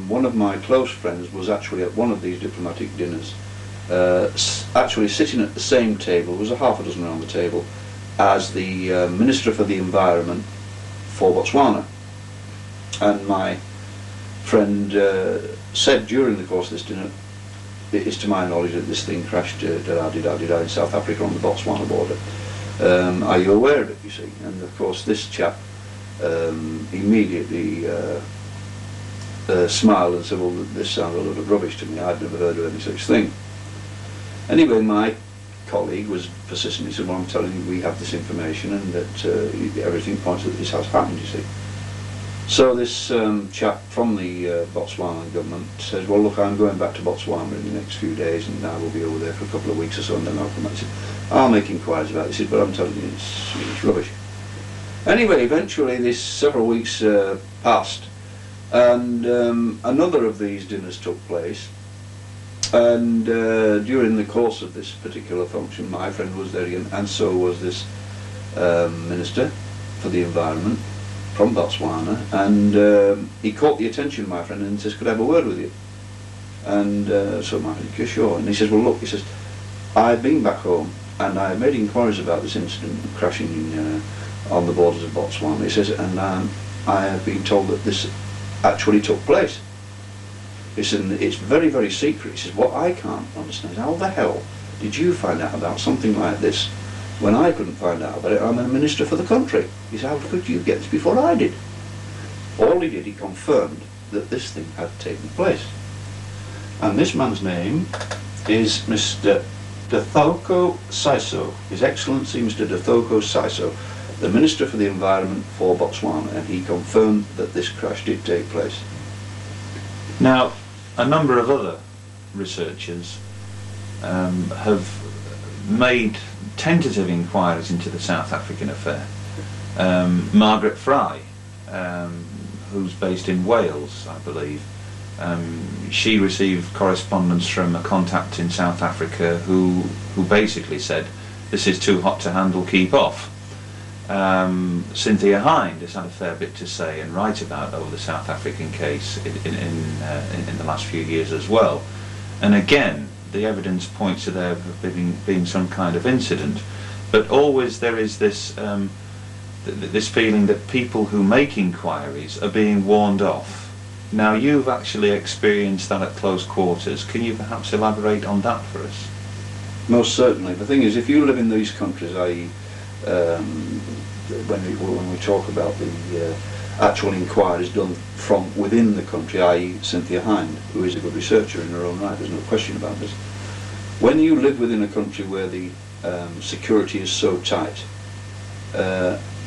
one of my close friends was actually at one of these diplomatic dinners, actually sitting at the same table, there was a half a dozen around the table, as the Minister for the Environment for Botswana. And my friend said during the course of this dinner, it is to my knowledge that this thing crashed in South Africa on the Botswana border. Are you aware of it, you see? And of course this chap immediately smiled and said, well, this sounded a lot of rubbish to me, I'd never heard of any such thing. Anyway, my colleague was persistent. He said, well, I'm telling you, we have this information and that everything points that this has happened, you see. So this chap from the Botswana government says, well, look, I'm going back to Botswana in the next few days and I will be over there for a couple of weeks or so, and then I'll come back. He said, I'll make inquiries about it. He said, but I'm telling you, it's rubbish. Anyway, eventually this several weeks passed, and another of these dinners took place. And during the course of this particular function, my friend was there again, and so was this Minister for the Environment from Botswana, and he caught the attention of my friend and says, could I have a word with you? And so my friend, sure. And he says, well, look, he says, I've been back home and I made inquiries about this incident crashing on the borders of Botswana. He says, and I have been told that this actually took place. He said, it's very, very secret. He says, what I can't understand is how the hell did you find out about something like this when I couldn't find out about it? I'm a minister for the country. He said, how could you get this before I did? All he did, he confirmed that this thing had taken place. And this man's name is Mr. Dathoko Saiso, His Excellency Mr. Dathoko Saiso, the Minister for the Environment for Botswana, and he confirmed that this crash did take place. Now, a number of other researchers have made tentative inquiries into the South African affair. Margaret Fry, who's based in Wales, I believe, she received correspondence from a contact in South Africa who basically said, this is too hot to handle, keep off. Cynthia Hind has had a fair bit to say and write about over the South African case in the last few years as well. And again, the evidence points to there being some kind of incident, but always there is this this feeling that people who make inquiries are being warned off. Now, you've actually experienced that at close quarters. Can you perhaps elaborate on that for us? Most certainly. The thing is, if you live in these countries, i.e. when we talk about the actual inquiries done from within the country, i.e. Cynthia Hind, who is a good researcher in her own right, there's no question about this. When you live within a country where the security is so tight,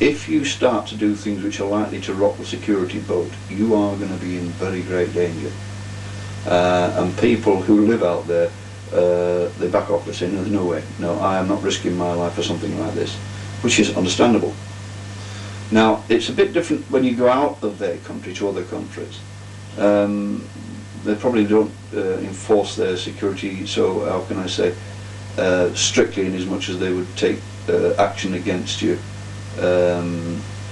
if you start to do things which are likely to rock the security boat, you are going to be in very great danger. And people who live out there, they back off. They say, no, there's no way. No, I am not risking my life for something like this, which is understandable. Now, it's a bit different when you go out of their country to other countries. They probably don't enforce their security, so how can I say, strictly in as much as they would take action against you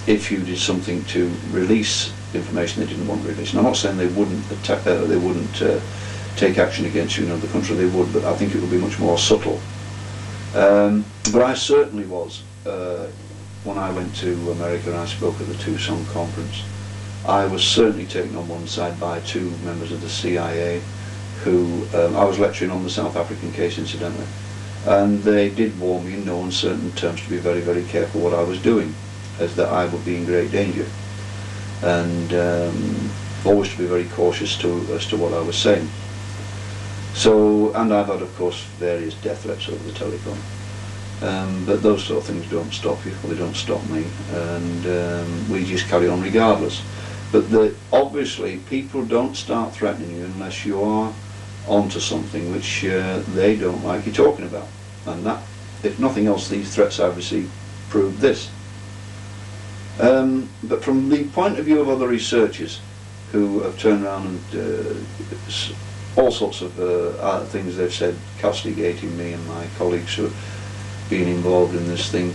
if you did something to release information they didn't want to release. And I'm not saying they wouldn't take action against you in another country, they would, but I think it would be much more subtle. But I certainly was, when I went to America and I spoke at the Tucson conference, I was certainly taken on one side by two members of the CIA who, I was lecturing on the South African case incidentally, and they did warn me in no uncertain terms to be very, very careful what I was doing, as that I would be in great danger, and always to be very cautious as to what I was saying. So, and I've had, of course, various death threats over the telephone. But those sort of things don't stop you, or they don't stop me, and we just carry on regardless. But obviously people don't start threatening you unless you are onto something which they don't like you talking about. And that, if nothing else, these threats I've received prove this. But from the point of view of other researchers who have turned around and all sorts of things they've said, castigating me and my colleagues who have been involved in this thing,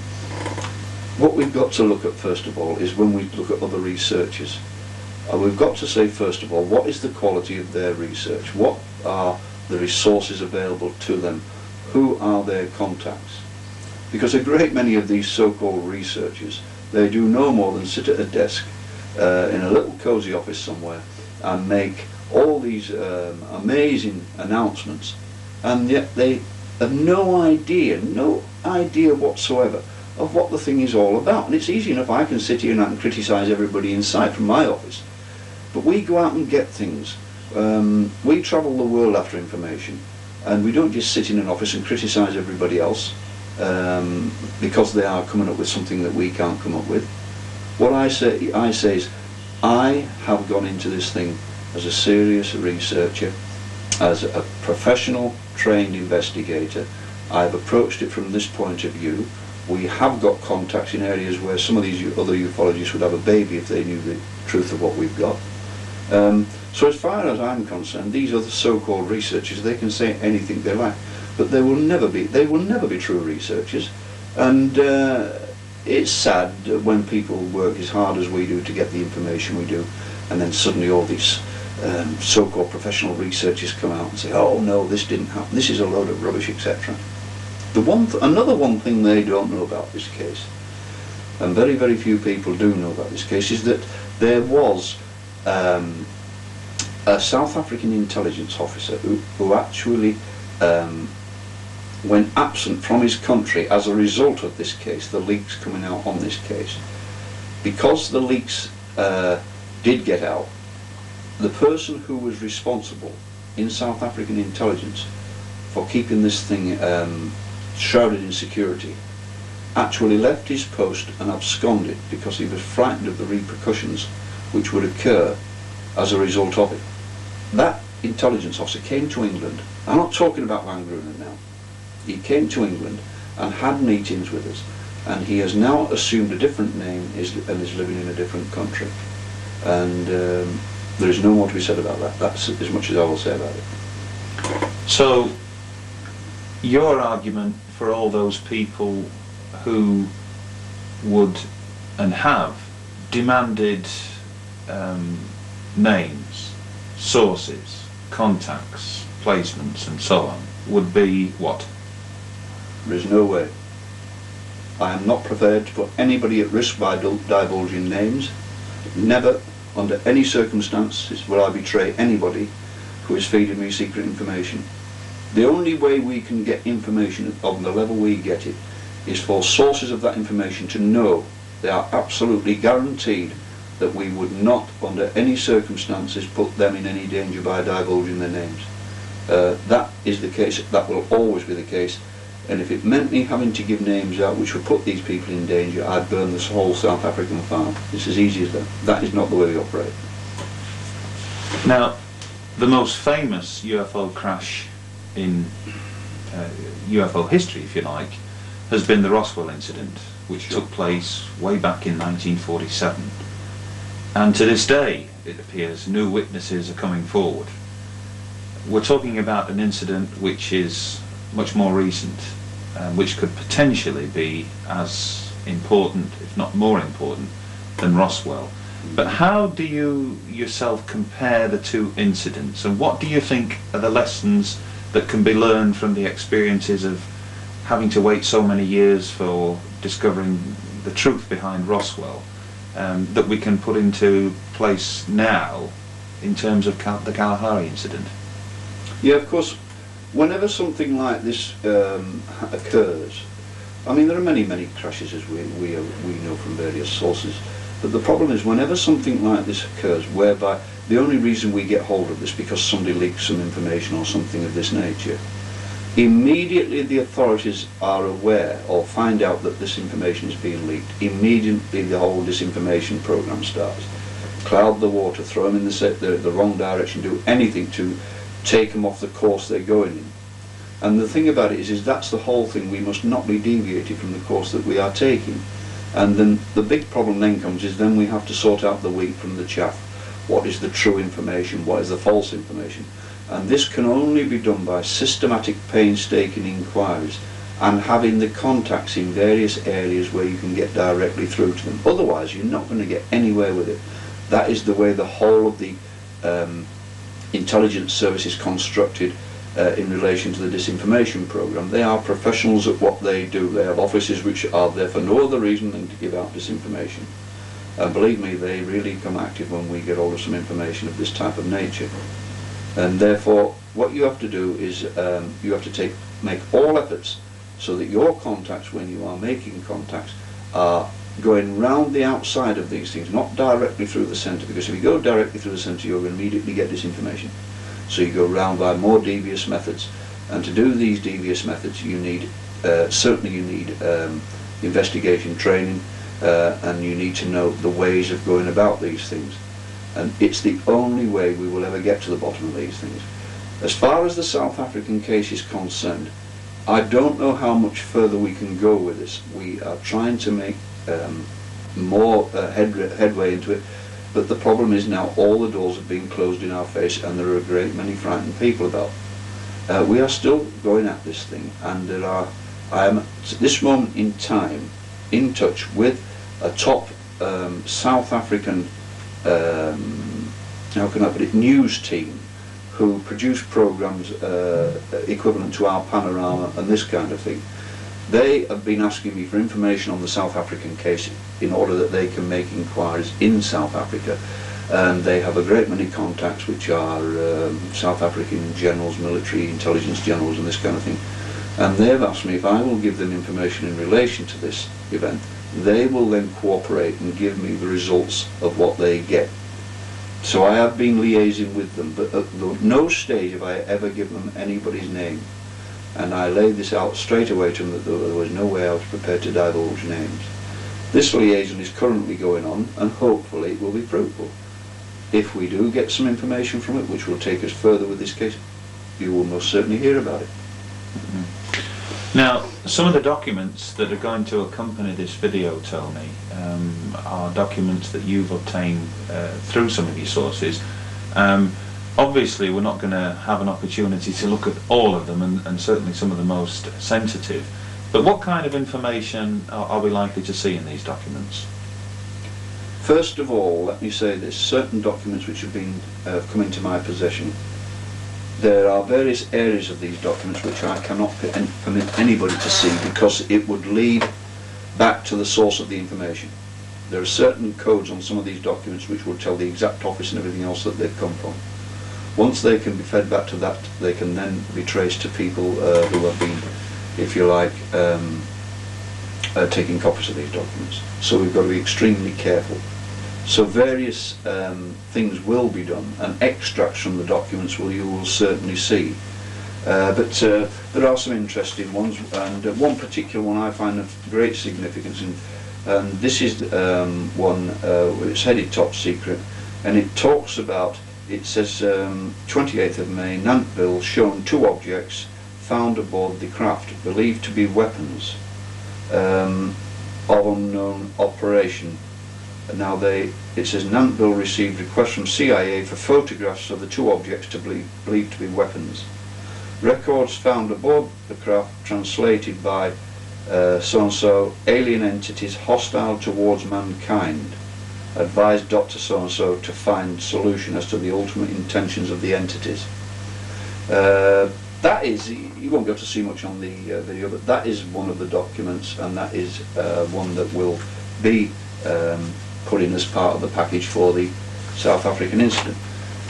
what we've got to look at first of all is when we look at other researchers, we've got to say first of all, what is the quality of their research? What are the resources available to them? Who are their contacts? Because a great many of these so-called researchers, they do no more than sit at a desk in a little cosy office somewhere and make all these amazing announcements, and yet they have no idea whatsoever of what the thing is all about. And it's easy enough, I can sit here and I can criticise everybody in sight from my office, but we go out and get things. We travel the world after information, and we don't just sit in an office and criticise everybody else because they are coming up with something that we can't come up with. What I say is, I have gone into this thing as a serious researcher, as a professional trained investigator. I've approached it from this point of view. We have got contacts in areas where some of these other ufologists would have a baby if they knew the truth of what we've got. So as far as I'm concerned, these other so-called researchers, they can say anything they like, but they will never be true researchers. And it's sad when people work as hard as we do to get the information we do, and then suddenly all these so-called professional researchers come out and say, oh no, this didn't happen, this is a load of rubbish, etc. Another one thing they don't know about this case, and very, very few people do know about this case, is that there was a South African intelligence officer who actually went absent from his country as a result of this case, the leaks coming out on this case. Because the leaks did get out, the person who was responsible in South African intelligence for keeping this thing shrouded in security actually left his post and absconded because he was frightened of the repercussions which would occur as a result of it. That intelligence officer came to England. I'm not talking about Van Grunen now. He came to England and had meetings with us, and he has now assumed a different name and is living in a different country. And there is no more to be said about that. That's as much as I will say about it. So, your argument for all those people who would and have demanded names, sources, contacts, placements and so on would be what? There is no way. I am not prepared to put anybody at risk by divulging names. Never, under any circumstances, will I betray anybody who is feeding me secret information. The only way we can get information on the level we get it is for sources of that information to know they are absolutely guaranteed that we would not, under any circumstances, put them in any danger by divulging their names. That is the case, that will always be the case, and if it meant me having to give names out which would put these people in danger, I'd burn this whole South African farm. It's as easy as that. That is not the way we operate. Now, the most famous UFO crash in UFO history, if you like, has been the Roswell incident, which took place way back in 1947. And to this day, it appears, new witnesses are coming forward. We're talking about an incident which is much more recent, which could potentially be as important, if not more important, than Roswell. But how do you yourself compare the two incidents, and what do you think are the lessons that can be learned from the experiences of having to wait so many years for discovering the truth behind Roswell, that we can put into place now in terms of the Kalahari incident? Yeah, of course, whenever something like this occurs, I mean, there are many, many crashes, as we know from various sources, but the problem is whenever something like this occurs, whereby the only reason we get hold of this because somebody leaks some information or something of this nature, immediately the authorities are aware or find out that this information is being leaked, immediately the whole disinformation program starts. Cloud the water, throw them in the wrong direction, do anything to take them off the course they're going in. And the thing about it is that's the whole thing. We must not be deviated from the course that we are taking. And then the big problem then comes is then we have to sort out the wheat from the chaff. What is the true information? What is the false information? And this can only be done by systematic, painstaking inquiries and having the contacts in various areas where you can get directly through to them. Otherwise, you're not going to get anywhere with it. That is the way the whole of the intelligence service is constructed in relation to the disinformation program. They are professionals at what they do. They have offices which are there for no other reason than to give out disinformation. And believe me, they really come active when we get hold of some information of this type of nature. And therefore, what you have to do is you have to make all efforts so that your contacts, when you are making contacts, are going round the outside of these things, not directly through the centre, because if you go directly through the centre, you're going to immediately get disinformation. So you go round by more devious methods, and to do these devious methods, you need certainly you need investigation training, and you need to know the ways of going about these things. And it's the only way we will ever get to the bottom of these things. As far as the South African case is concerned, I don't know how much further we can go with this. We are trying to make more headway into it, but the problem is now all the doors have been closed in our face and there are a great many frightened people about. We are still going at this thing, and I am at this moment in time in touch with a top South African how can I put it, news team who produce programs equivalent to our Panorama and this kind of thing. They have been asking me for information on the South African case in order that they can make inquiries in South Africa, and they have a great many contacts which are South African generals, military intelligence generals and this kind of thing, and they've asked me if I will give them information in relation to this event. They will then cooperate and give me the results of what they get. So I have been liaising with them, but at no stage have I ever given them anybody's name. And I laid this out straight away to them that there was no way I was prepared to divulge names. This liaison is currently going on, and hopefully it will be fruitful. If we do get some information from it which will take us further with this case, you will most certainly hear about it. Mm-hmm. Now, some of the documents that are going to accompany this video, Tony, are documents that you've obtained through some of your sources. Obviously, we're not going to have an opportunity to look at all of them, and certainly some of the most sensitive. But what kind of information are we likely to see in these documents? First of all, let me say there's certain documents which have been come into my possession. There are various areas of these documents which I cannot permit anybody to see because it would lead back to the source of the information. There are certain codes on some of these documents which will tell the exact office and everything else that they've come from. Once they can be fed back to that, they can then be traced to people who have been, if you like, taking copies of these documents. So we've got to be extremely careful. So various things will be done, and extracts from the documents you will certainly see. But there are some interesting ones, and one particular one I find of great significance, and this is one, it's headed Top Secret, and it talks about, it says 28th of May, Nantville shown 2 objects found aboard the craft, believed to be weapons of unknown operation. Now it says Nantville received requests from CIA for photographs of the 2 objects believed to be weapons. Records found aboard the craft translated by so-and-so, alien entities hostile towards mankind. Advised Dr. So-and-so to find solution as to the ultimate intentions of the entities. That is, you won't be able to see much on the video, but that is one of the documents, and that is one that will be put in as part of the package for the South African incident.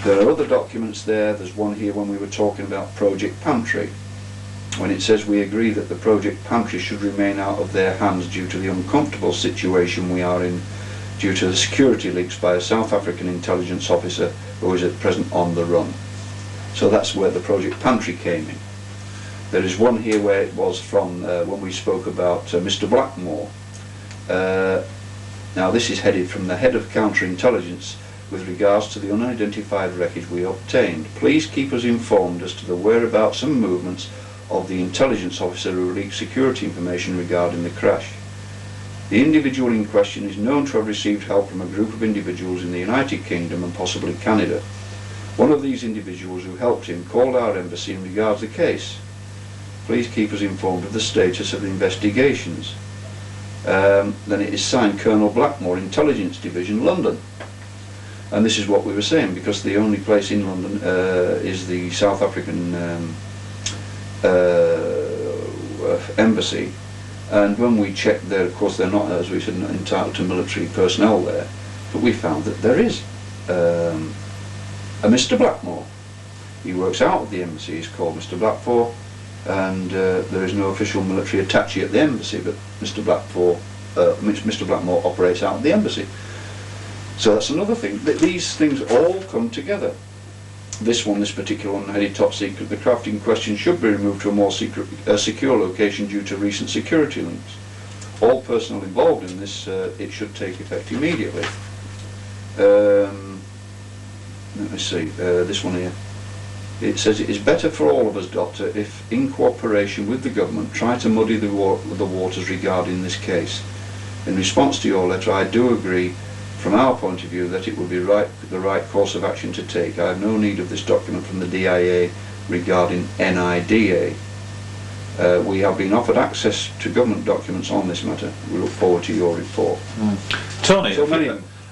There are other documents there. There's one here when we were talking about Project Pantry, when it says we agree that the Project Pantry should remain out of their hands due to the uncomfortable situation we are in due to the security leaks by a South African intelligence officer who is at present on the run. So that's where the Project Pantry came in. There is one here where it was from when we spoke about Mr. Blackmore. Now this is headed from the head of counterintelligence with regards to the unidentified wreckage we obtained. Please keep us informed as to the whereabouts and movements of the intelligence officer who leaked security information regarding the crash. The individual in question is known to have received help from a group of individuals in the United Kingdom and possibly Canada. One of these individuals who helped him called our embassy in regards to the case. Please keep us informed of the status of the investigations. Then it is signed Colonel Blackmore, Intelligence Division, London. And this is what we were saying, because the only place in London is the South African embassy. And when we checked there, of course, they're not, as we said, not entitled to military personnel there. But we found that there is a Mr. Blackmore. He works out of the embassy. He's called Mr. Blackmore, and there is no official military attaché at the embassy, but Mr. Blackmore operates out of the embassy. So that's another thing. These things all come together. This particular one, headed Top Secret, the craft in question should be removed to a more secure location due to recent security links. All personnel involved in this, it should take effect immediately. Let me see, this one here. It says, it is better for all of us, Doctor, if in cooperation with the government try to muddy the waters regarding this case. In response to your letter, I do agree from our point of view that it would be the right course of action to take. I have no need of this document from the DIA regarding NIDA. We have been offered access to government documents on this matter. We look forward to your report. Tony,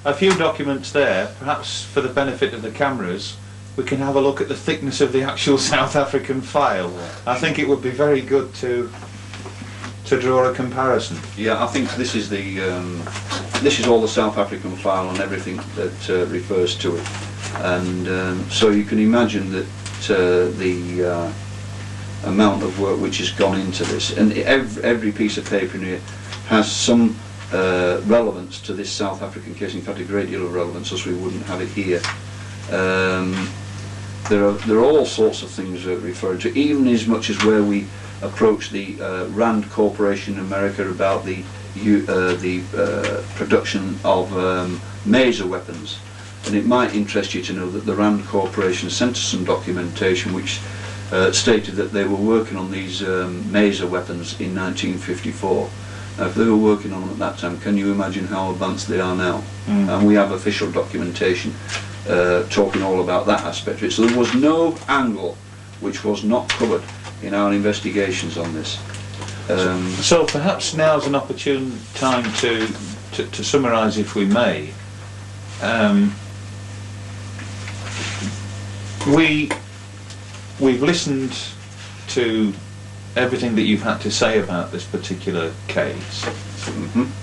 a few documents there, perhaps for the benefit of the cameras. we can have a look at the thickness of the actual South African file. I think it would be very good to draw a comparison. Yeah, I think this is the this is all the South African file and everything that refers to it, and so you can imagine that the amount of work which has gone into this, and every piece of paper in here has some relevance to this South African case. In fact, a great deal of relevance, else we wouldn't have it here. There are all sorts of things referred to, even as much as where we approach the Rand Corporation in America about the production of Maser weapons. And it might interest you to know that the Rand Corporation sent us some documentation which stated that they were working on these Maser weapons in 1954. Now, if they were working on them at that time, can you imagine how advanced they are now? And we have official documentation talking all about that aspect of it. So there was no angle which was not covered in our investigations on this. So perhaps now's an opportune time to summarise, if we may. We've listened to everything that you've had to say about this particular case,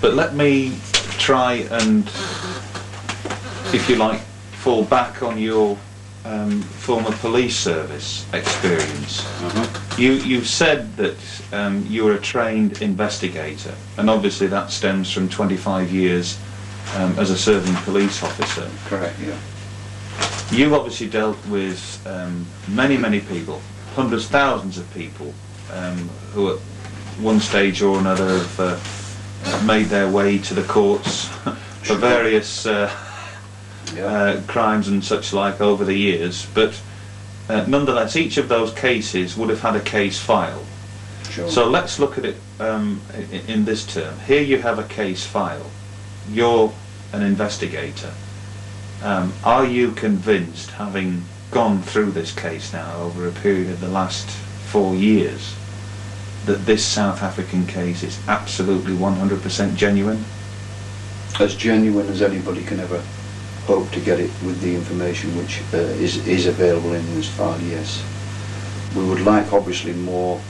but let me try and, if you like, fall back on your former police service experience. You've said that you were a trained investigator, and obviously that stems from 25 years as a serving police officer. Correct, yeah. You've obviously dealt with many people, hundreds, thousands of people who at one stage or another have made their way to the courts for various crimes and such like over the years, but nonetheless each of those cases would have had a case file. Sure. So let's look at it in this term. Here you have a case file. You're an investigator. Are you convinced, having gone through this case now over a period of the last 4 years, that this South African case is absolutely 100% genuine? As genuine as anybody can ever hope to get it with the information which is available in this file, yes. We would like obviously more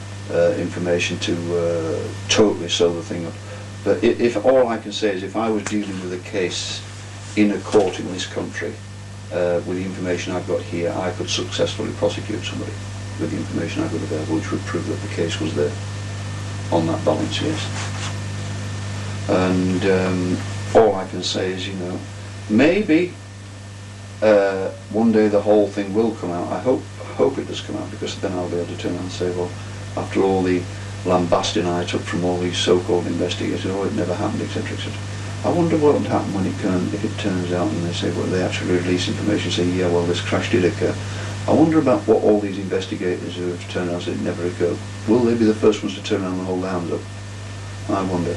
information to totally sew the thing up, but if all I can say is, if I was dealing with a case in a court in this country with the information I've got here, I could successfully prosecute somebody with the information I've got available, which would prove that the case was there on that balance, yes. And all I can say is, you know, maybe one day the whole thing will come out. I hope it does come out, because then I'll be able to turn around and say, well, after all the lambasting I took from all these so-called investigators, oh, it never happened, etc., etc. I wonder what would happen when if it turns out and they say, well, they actually release information saying, yeah, well, this crash did occur. I wonder about what all these investigators who have turned around and said it never occurred. Will they be the first ones to turn around and hold their hands up? I wonder.